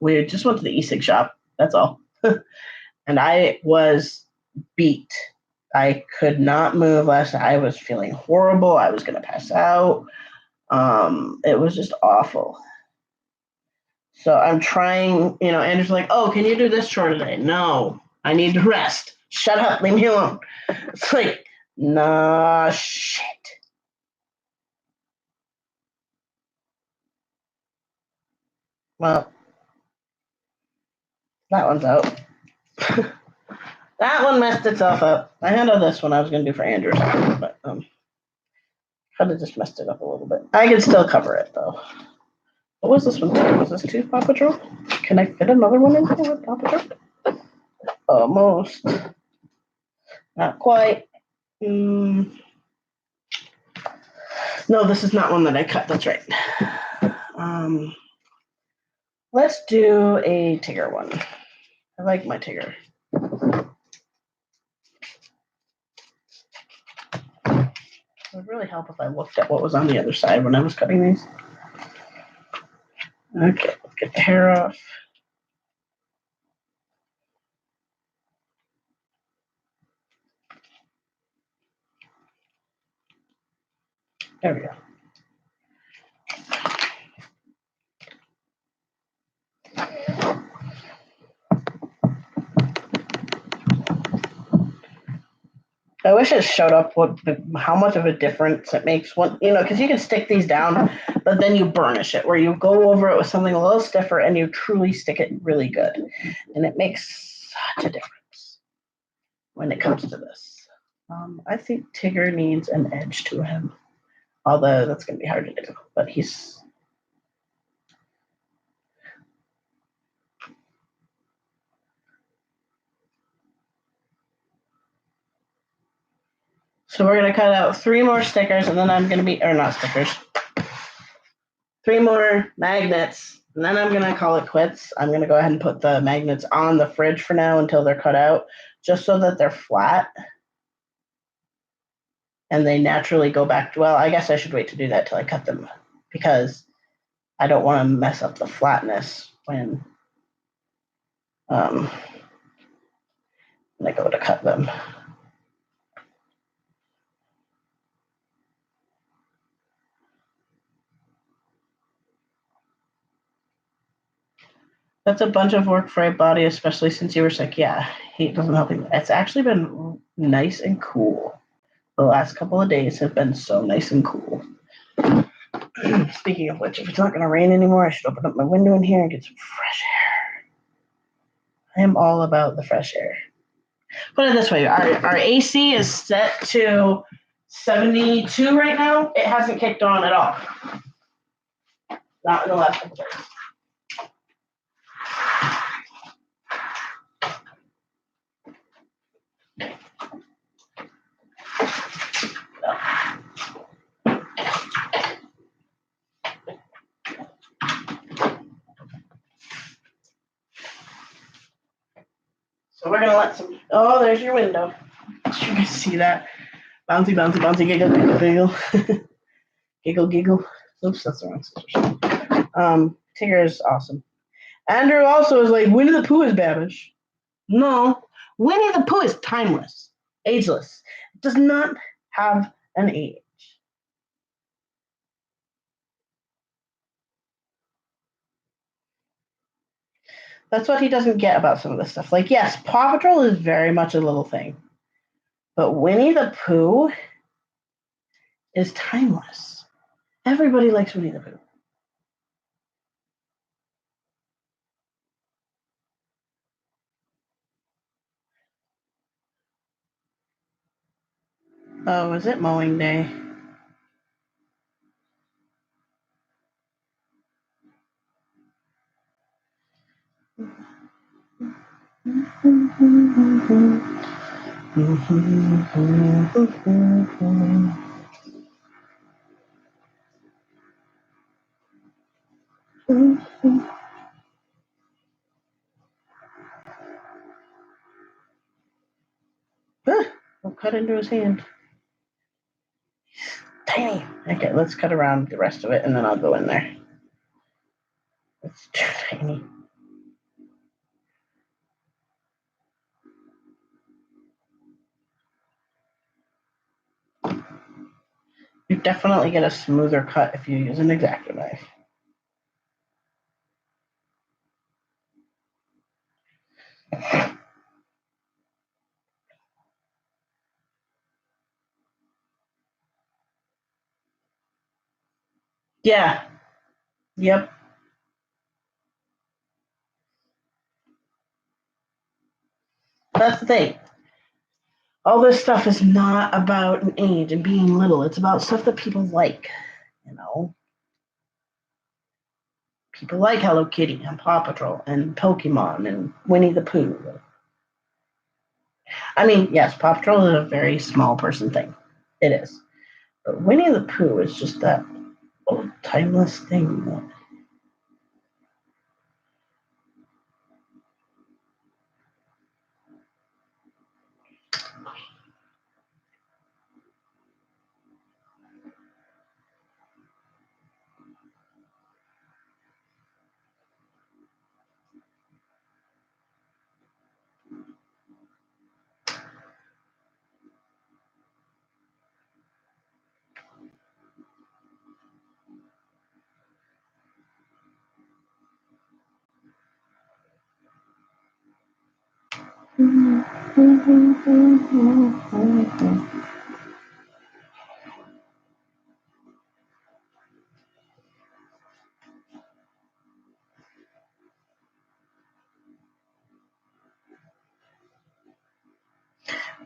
we just went to the e-cig shop. That's all, and I was beat. I could not move last night. I was feeling horrible. I was gonna pass out. It was just awful. So I'm trying, Andrew's like, oh, can you do this chore today? No, I need to rest. Shut up, leave me alone. It's like, nah, shit. Well, that one's out. That one messed itself up. I handled this one I was going to do for Andrew, but kind of just messed it up a little bit. I can still cover it, though. What was this one, too? Was this two Paw Patrol? Can I fit another one in here with Paw Patrol? Almost. Not quite. No, this is not one that I cut. That's right. Let's do a Tigger one. I like my Tigger. It would really help if I looked at what was on the other side when I was cutting these. Okay, let's get the hair off. There we go. I wish it showed up how much of a difference it makes when, because you can stick these down, but then you burnish it, where you go over it with something a little stiffer and you truly stick it really good. And it makes such a difference when it comes to this. I think Tigger needs an edge to him, although that's going to be hard to do, but he's... So we're going to cut out 3 more stickers, and then I'm going to be, or not stickers, 3 more magnets, and then I'm going to call it quits. I'm going to go ahead and put the magnets on the fridge for now until they're cut out, just so that they're flat. And they naturally go back to, well, I guess I should wait to do that till I cut them, because I don't want to mess up the flatness when I go to cut them. That's a bunch of work for a body, especially since you were sick. Yeah, heat doesn't help you. It's actually been nice and cool. The last couple of days have been so nice and cool. Speaking of which, if it's not going to rain anymore, I should open up my window in here and get some fresh air. I am all about the fresh air. Put it this way, our AC is set to 72 right now. It hasn't kicked on at all. Not in the last couple days. So we're going to let some... Oh, there's your window. You can see that. Bouncy, bouncy, bouncy, giggle, giggle, giggle. Giggle, giggle. Oops, that's the wrong scissors. Tigger is awesome. Andrew also is like, Winnie the Pooh is babish. No, Winnie the Pooh is timeless, ageless. It does not have an age. That's what he doesn't get about some of this stuff. Like, yes, Paw Patrol is very much a little thing, but Winnie the Pooh is timeless. Everybody likes Winnie the Pooh. Oh, is it mowing day? I'll cut into his hand. Tiny. Okay, let's cut around the rest of it and then I'll go in there. It's too tiny. You definitely get a smoother cut if you use an X-Acto knife. Yeah. Yep. That's the thing. All this stuff is not about an age and being little. It's about stuff that people like, you know? People like Hello Kitty and Paw Patrol and Pokemon and Winnie the Pooh. I mean, yes, Paw Patrol is a very small person thing. It is. But Winnie the Pooh is just that old timeless thing that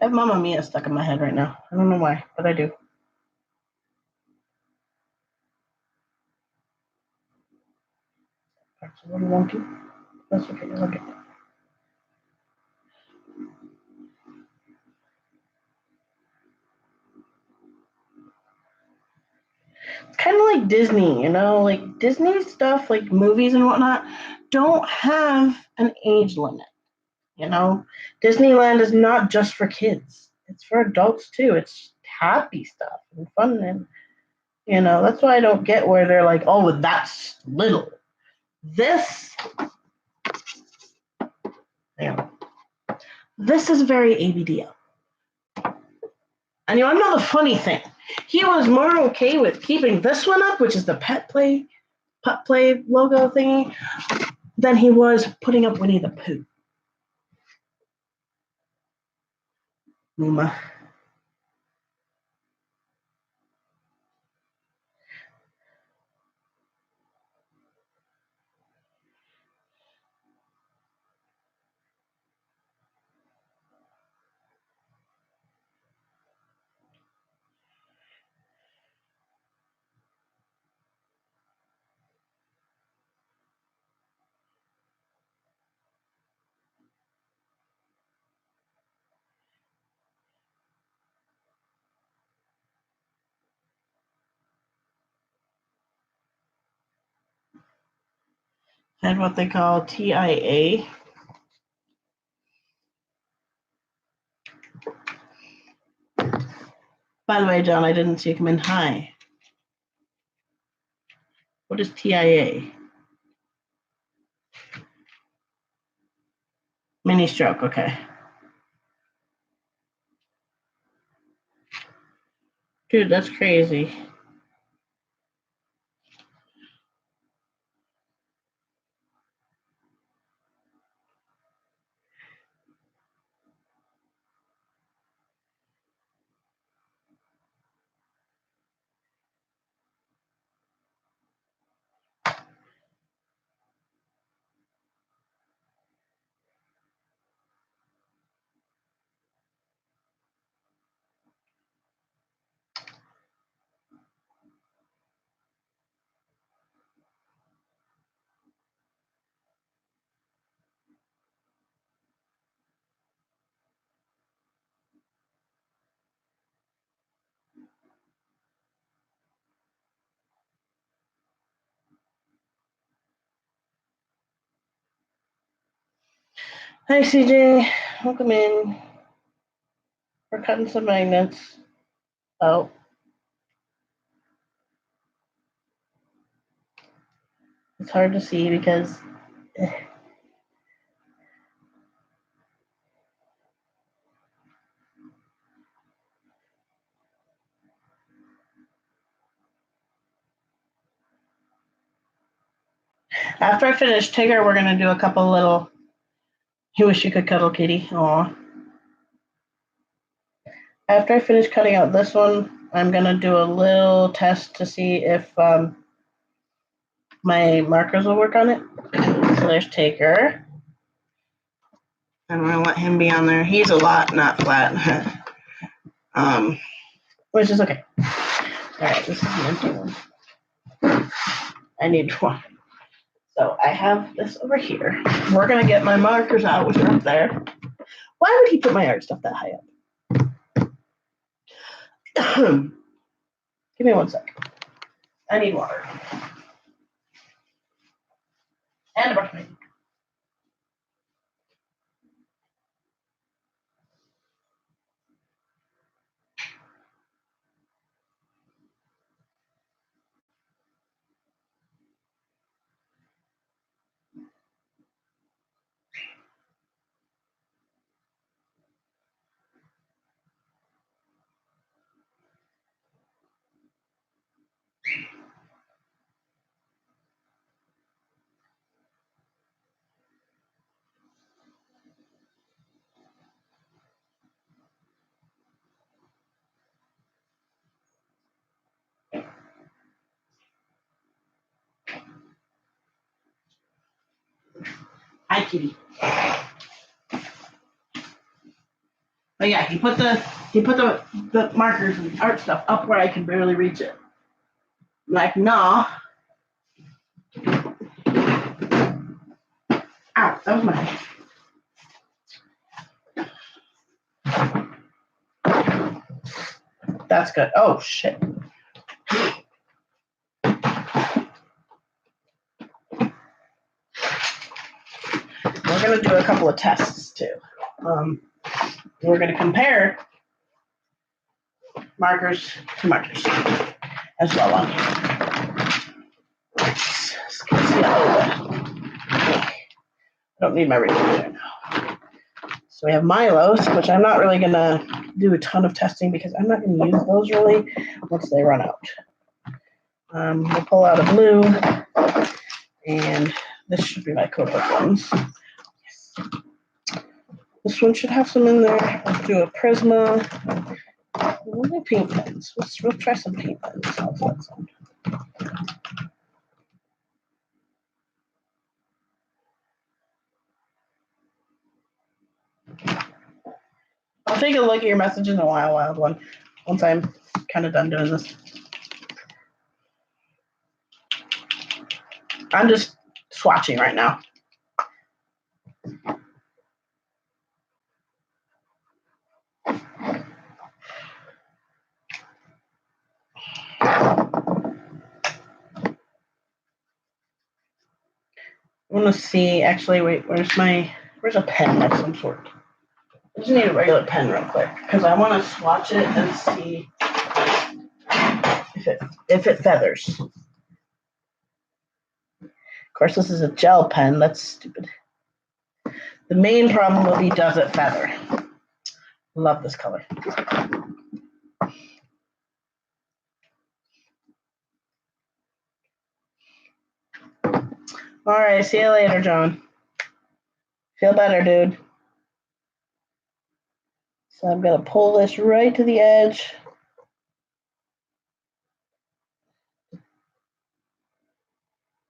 I have Mamma Mia stuck in my head right now. I don't know why, but I do. That's a little wonky. That's okay. I like it. It's kind of like Disney, you know, like Disney stuff, like movies and whatnot, don't have an age limit. You know, Disneyland is not just for kids; it's for adults too. It's happy stuff and fun, and you know that's why I don't get where they're like, "Oh, well, that's little." This, you know, this is very ABDL. And you want to know the funny thing? He was more okay with keeping this one up, which is the pet play logo thingy, than he was putting up Winnie the Pooh. Muma. Had what they call TIA. By the way, John, I didn't see you come in. Hi. What is TIA? Mini stroke, okay. Dude, that's crazy. Hi, CJ. Welcome in. We're cutting some magnets. Oh. It's hard to see because after I finish Tigger, we're going to do a couple little He Wish You Could Cuddle Kitty. Aw. After I finish cutting out this one, I'm going to do a little test to see if my markers will work on it. So there's Tigger. And I'm going to let him be on there. He's a lot, not flat. Which is okay. All right, this is an empty one. I need one. So I have this over here. We're going to get my markers out, which are up there. Why would he put my art stuff that high up? Give me 1 sec. I need water. And a brush. Hi, kitty. But yeah, he put the markers and art stuff up where I can barely reach it. Like, nah. Ow, that was my. That's good. Oh shit. We're gonna do a couple of tests too. We're gonna compare markers to markers as well on here. I don't need my razor now. So we have Milos, which I'm not really gonna do a ton of testing because I'm not gonna use those really once they run out. We'll pull out a blue, and this should be my Copic ones. Yes. This one should have some in there. Let's do a Prisma. We'll do paint pens. We'll try some paint pens. How's that sound? I'll take a look at your messages in a while, Wild One, once I'm kind of done doing this. I'm just swatching right now. I want to see, actually, wait, where's a pen of some sort? I just need a regular pen real quick because I want to swatch it and see if it feathers. Of course, this is a gel pen. That's stupid. The main problem will be, does it feather? Love this color. All right, see you later, John. Feel better, dude. So I'm going to pull this right to the edge.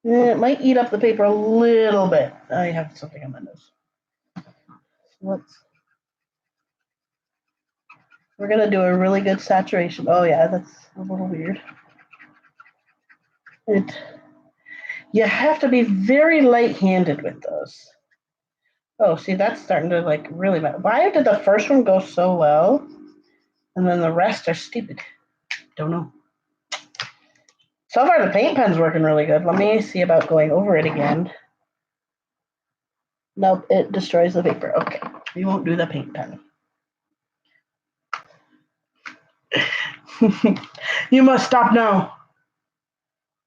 It might eat up the paper a little bit. I have something on my nose. We're going to do a really good saturation. Oh, yeah, that's a little weird. You have to be very light-handed with those. Oh, see, that's starting to like really matter. Why did the first one go so well, and then the rest are stupid? Don't know. So far, the paint pen's working really good. Let me see about going over it again. Nope, it destroys the paper. Okay, we won't do the paint pen. You must stop now.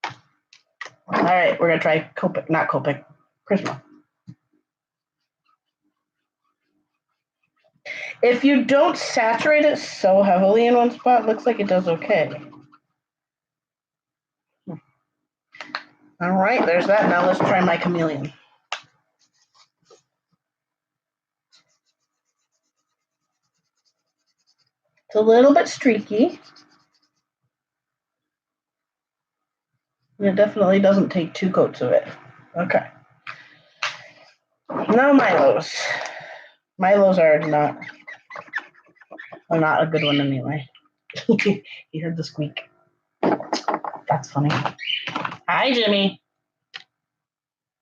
All right, we're gonna try Copic, not Copic, Prisma. If you don't saturate it so heavily in one spot, it looks like it does okay. All right, there's that. Now let's try my chameleon. It's a little bit streaky. And it definitely doesn't take 2 coats of it. Okay. Now Milos. Milos are not a good one anyway. You heard the squeak. That's funny. Hi, Jimmy.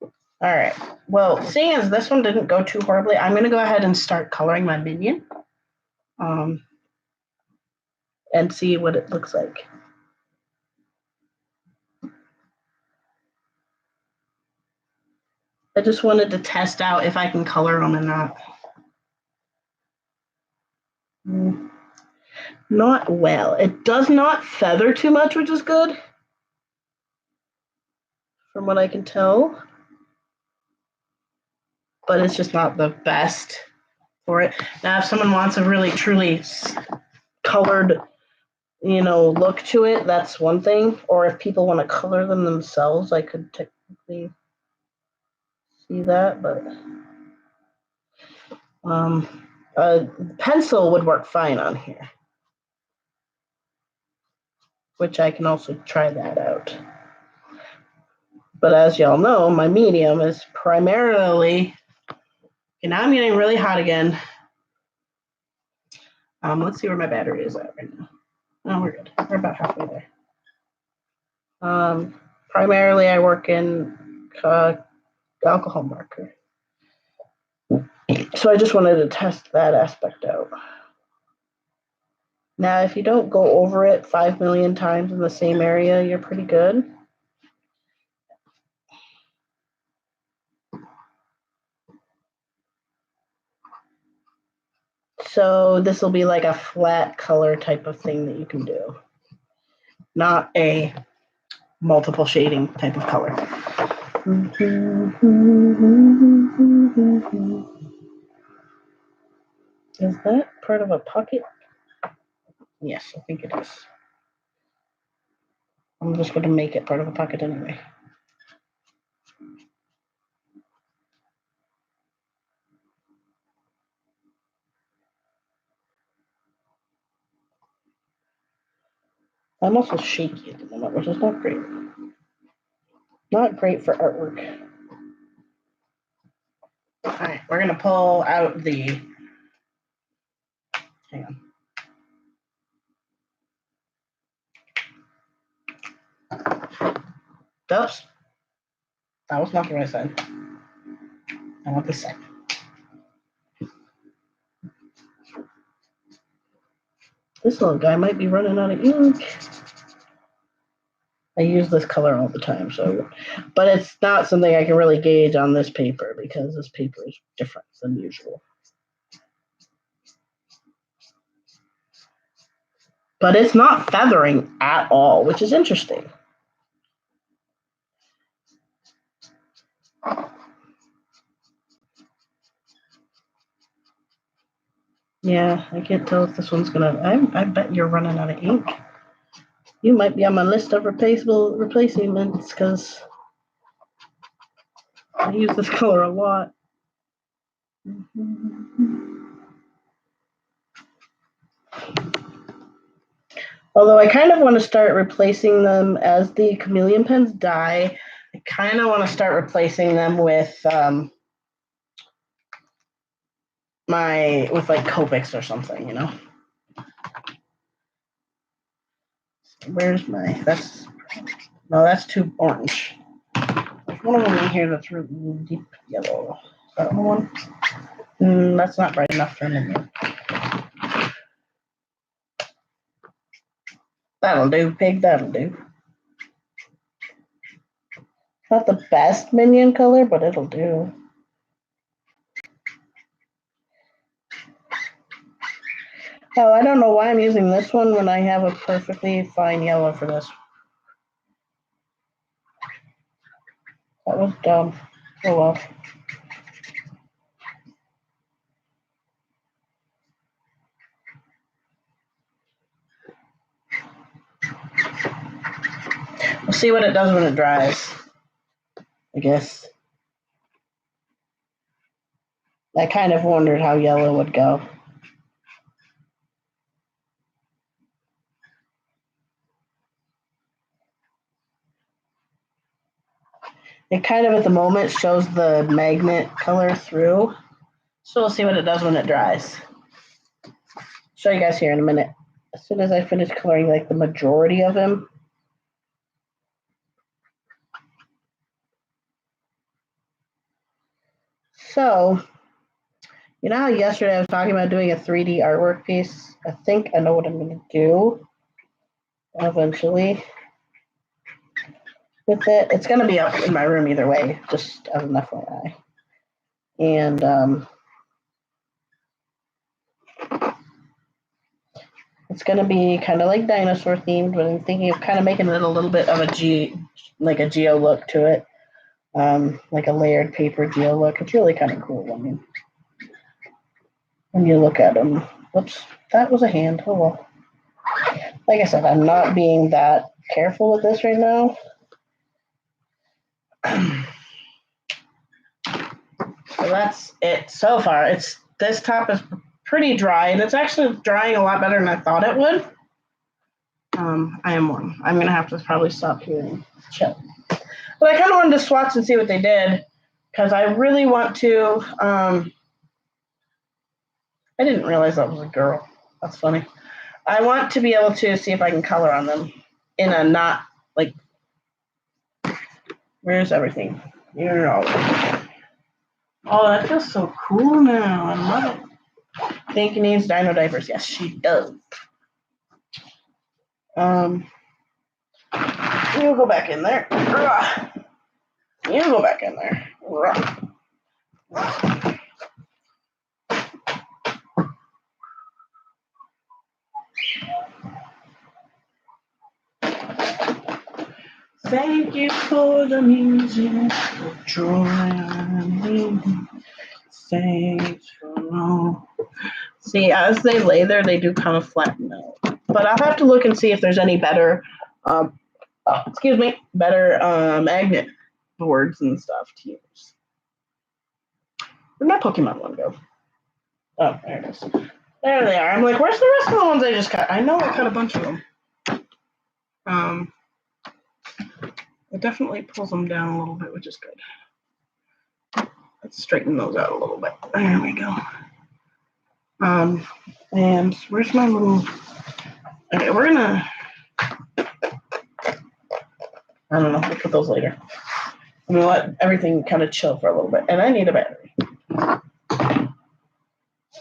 All right. Well, seeing as this one didn't go too horribly, I'm going to go ahead and start coloring my minion. And see what it looks like. I just wanted to test out if I can color them or not. Not well. It does not feather too much, which is good, from what I can tell. But it's just not the best for it. Now, if someone wants a really, truly colored, look to it, that's one thing. Or if people want to color them themselves, I could technically see that, but pencil would work fine on here, which I can also try that out. But as y'all know, my medium is primarily, and now I'm getting really hot again. Let's see where my battery is at right now. Oh, we're good. We're about halfway there. Primarily, I work in alcohol marker. So I just wanted to test that aspect out. Now, if you don't go over it 5 million times in the same area, you're pretty good. So this will be like a flat color type of thing that you can do, not a multiple shading type of color. Is that part of a pocket? Yes, I think it is. I'm just going to make it part of a pocket anyway. I'm also shaky at the moment, which is not great. Not great for artwork. All right, we're going to pull out the... Hang on. Oops. That was not the right side. I want this side. This little guy might be running out of ink. I use this color all the time, but it's not something I can really gauge on this paper because this paper is different than usual. But it's not feathering at all, which is interesting. Yeah, I can't tell if this one's gonna. I bet you're running out of ink. You might be on my list of replacements because I use this color a lot. Although I kind of want to start replacing them as the chameleon pens die. I kind of want to start replacing them with like Copics or something, Where's my? That's too orange. There's one of them in here that's really deep yellow. Is that one? That's not bright enough for me. That'll do, pig. That'll do. Not the best minion color, but it'll do. Oh, I don't know why I'm using this one when I have a perfectly fine yellow for this. That was dumb. Oh well. We'll see what it does when it dries, I guess. I kind of wondered how yellow would go. It kind of at the moment shows the magnet color through. So we'll see what it does when it dries. Show you guys here in a minute. As soon as I finish coloring like the majority of him. So, you know how yesterday I was talking about doing a 3D artwork piece? I think I know what I'm going to do eventually with it. It's going to be up in my room either way, just as an FYI. And it's going to be kind of like dinosaur themed, but I'm thinking of kind of making it a little bit of a geo look to it. Like a layered paper geo look. It's really kind of cool. I mean, when you look at them. Whoops, that was a hand. Oh well. Like I said, I'm not being that careful with this right now. So that's it so far. This top is pretty dry, and it's actually drying a lot better than I thought it would. I am warm. I'm gonna have to probably stop here and chill. But I kind of wanted to swatch and see what they did because I really want to. I didn't realize that was a girl. That's funny. I want to be able to see if I can color on them in a not like. Where's everything? You're all. Oh, that feels so cool now. I love it. Think needs dino diapers. Yes, she does. You go back in there. You go back in there. Thank you for the music, the joy I need. Thanks for all. See, as they lay there, they do kind of flatten out. But I'll have to look and see if there's any better, better magnet boards and stuff to use. Where'd my Pokemon one go? Oh, there it is. There they are. I'm like, where's the rest of the ones I just cut? I know I cut a bunch of them. It definitely pulls them down a little bit, which is good. Let's straighten those out a little bit. There we go. And where's my little? Okay, we're gonna. I don't know. We'll put those later. I'm gonna let everything kind of chill for a little bit, and I need a battery.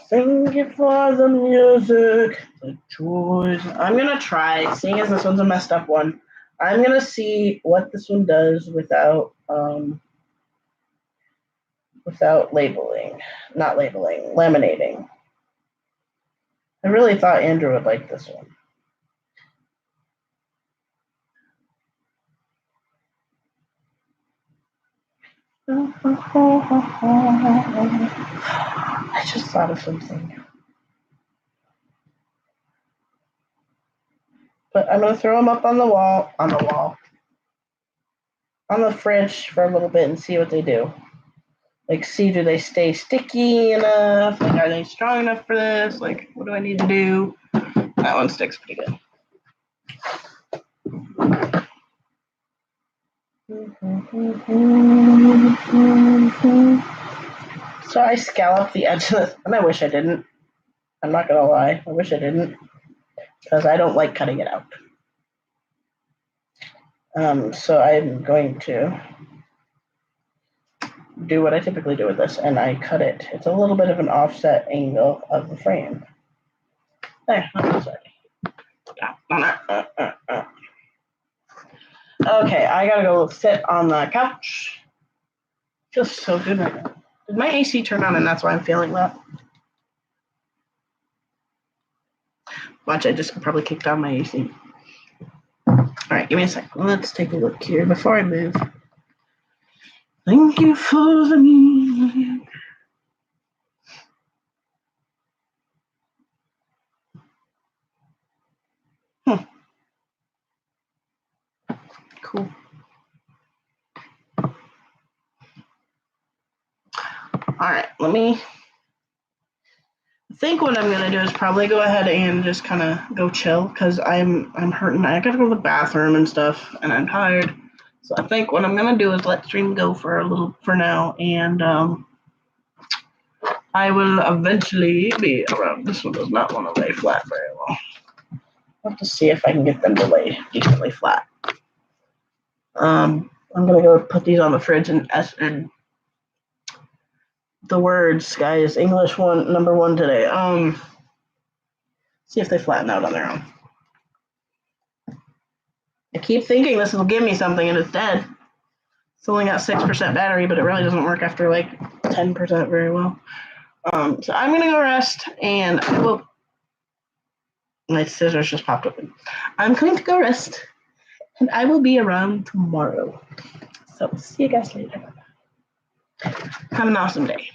Thank you for the music, the joys. I'm gonna try, seeing as this one's a messed up one. I'm gonna see what this one does without laminating. I really thought Andrew would like this one. I just thought of something. But I'm gonna throw them up on the fridge for a little bit and see what they do. Like, see, do they stay sticky enough? Like, are they strong enough for this? Like, what do I need to do? That one sticks pretty good. So I scallop the edge of this, and I wish I didn't. I'm not gonna lie, I wish I didn't, because I don't like cutting it out. So I'm going to do what I typically do with this, and I cut it. It's a little bit of an offset angle of the frame. There, sorry. Okay, I gotta go sit on the couch. Feels so good right now. Did my AC turn on and that's why I'm feeling that? Watch, I just probably kicked on my AC. Alright, give me a second. Let's take a look here before I move. Thank you for the music. Cool. Alright, I think what I'm gonna do is probably go ahead and just kind of go chill because I'm hurting. I gotta go to the bathroom and stuff, and I'm tired. So I think what I'm gonna do is let stream go for a little for now, and I will eventually be around. This one does not want to lay flat very well. I'll have to see if I can get them to lay decently flat. I'm gonna go put these on the fridge and the words, guys. English one, number one today. See if they flatten out on their own. I keep thinking this will give me something, and it's dead. It's only got 6% battery, but it really doesn't work after like 10% very well. So I'm gonna go rest, and I will. My scissors just popped open. I'm going to go rest, and I will be around tomorrow. So see you guys later. Have an awesome day.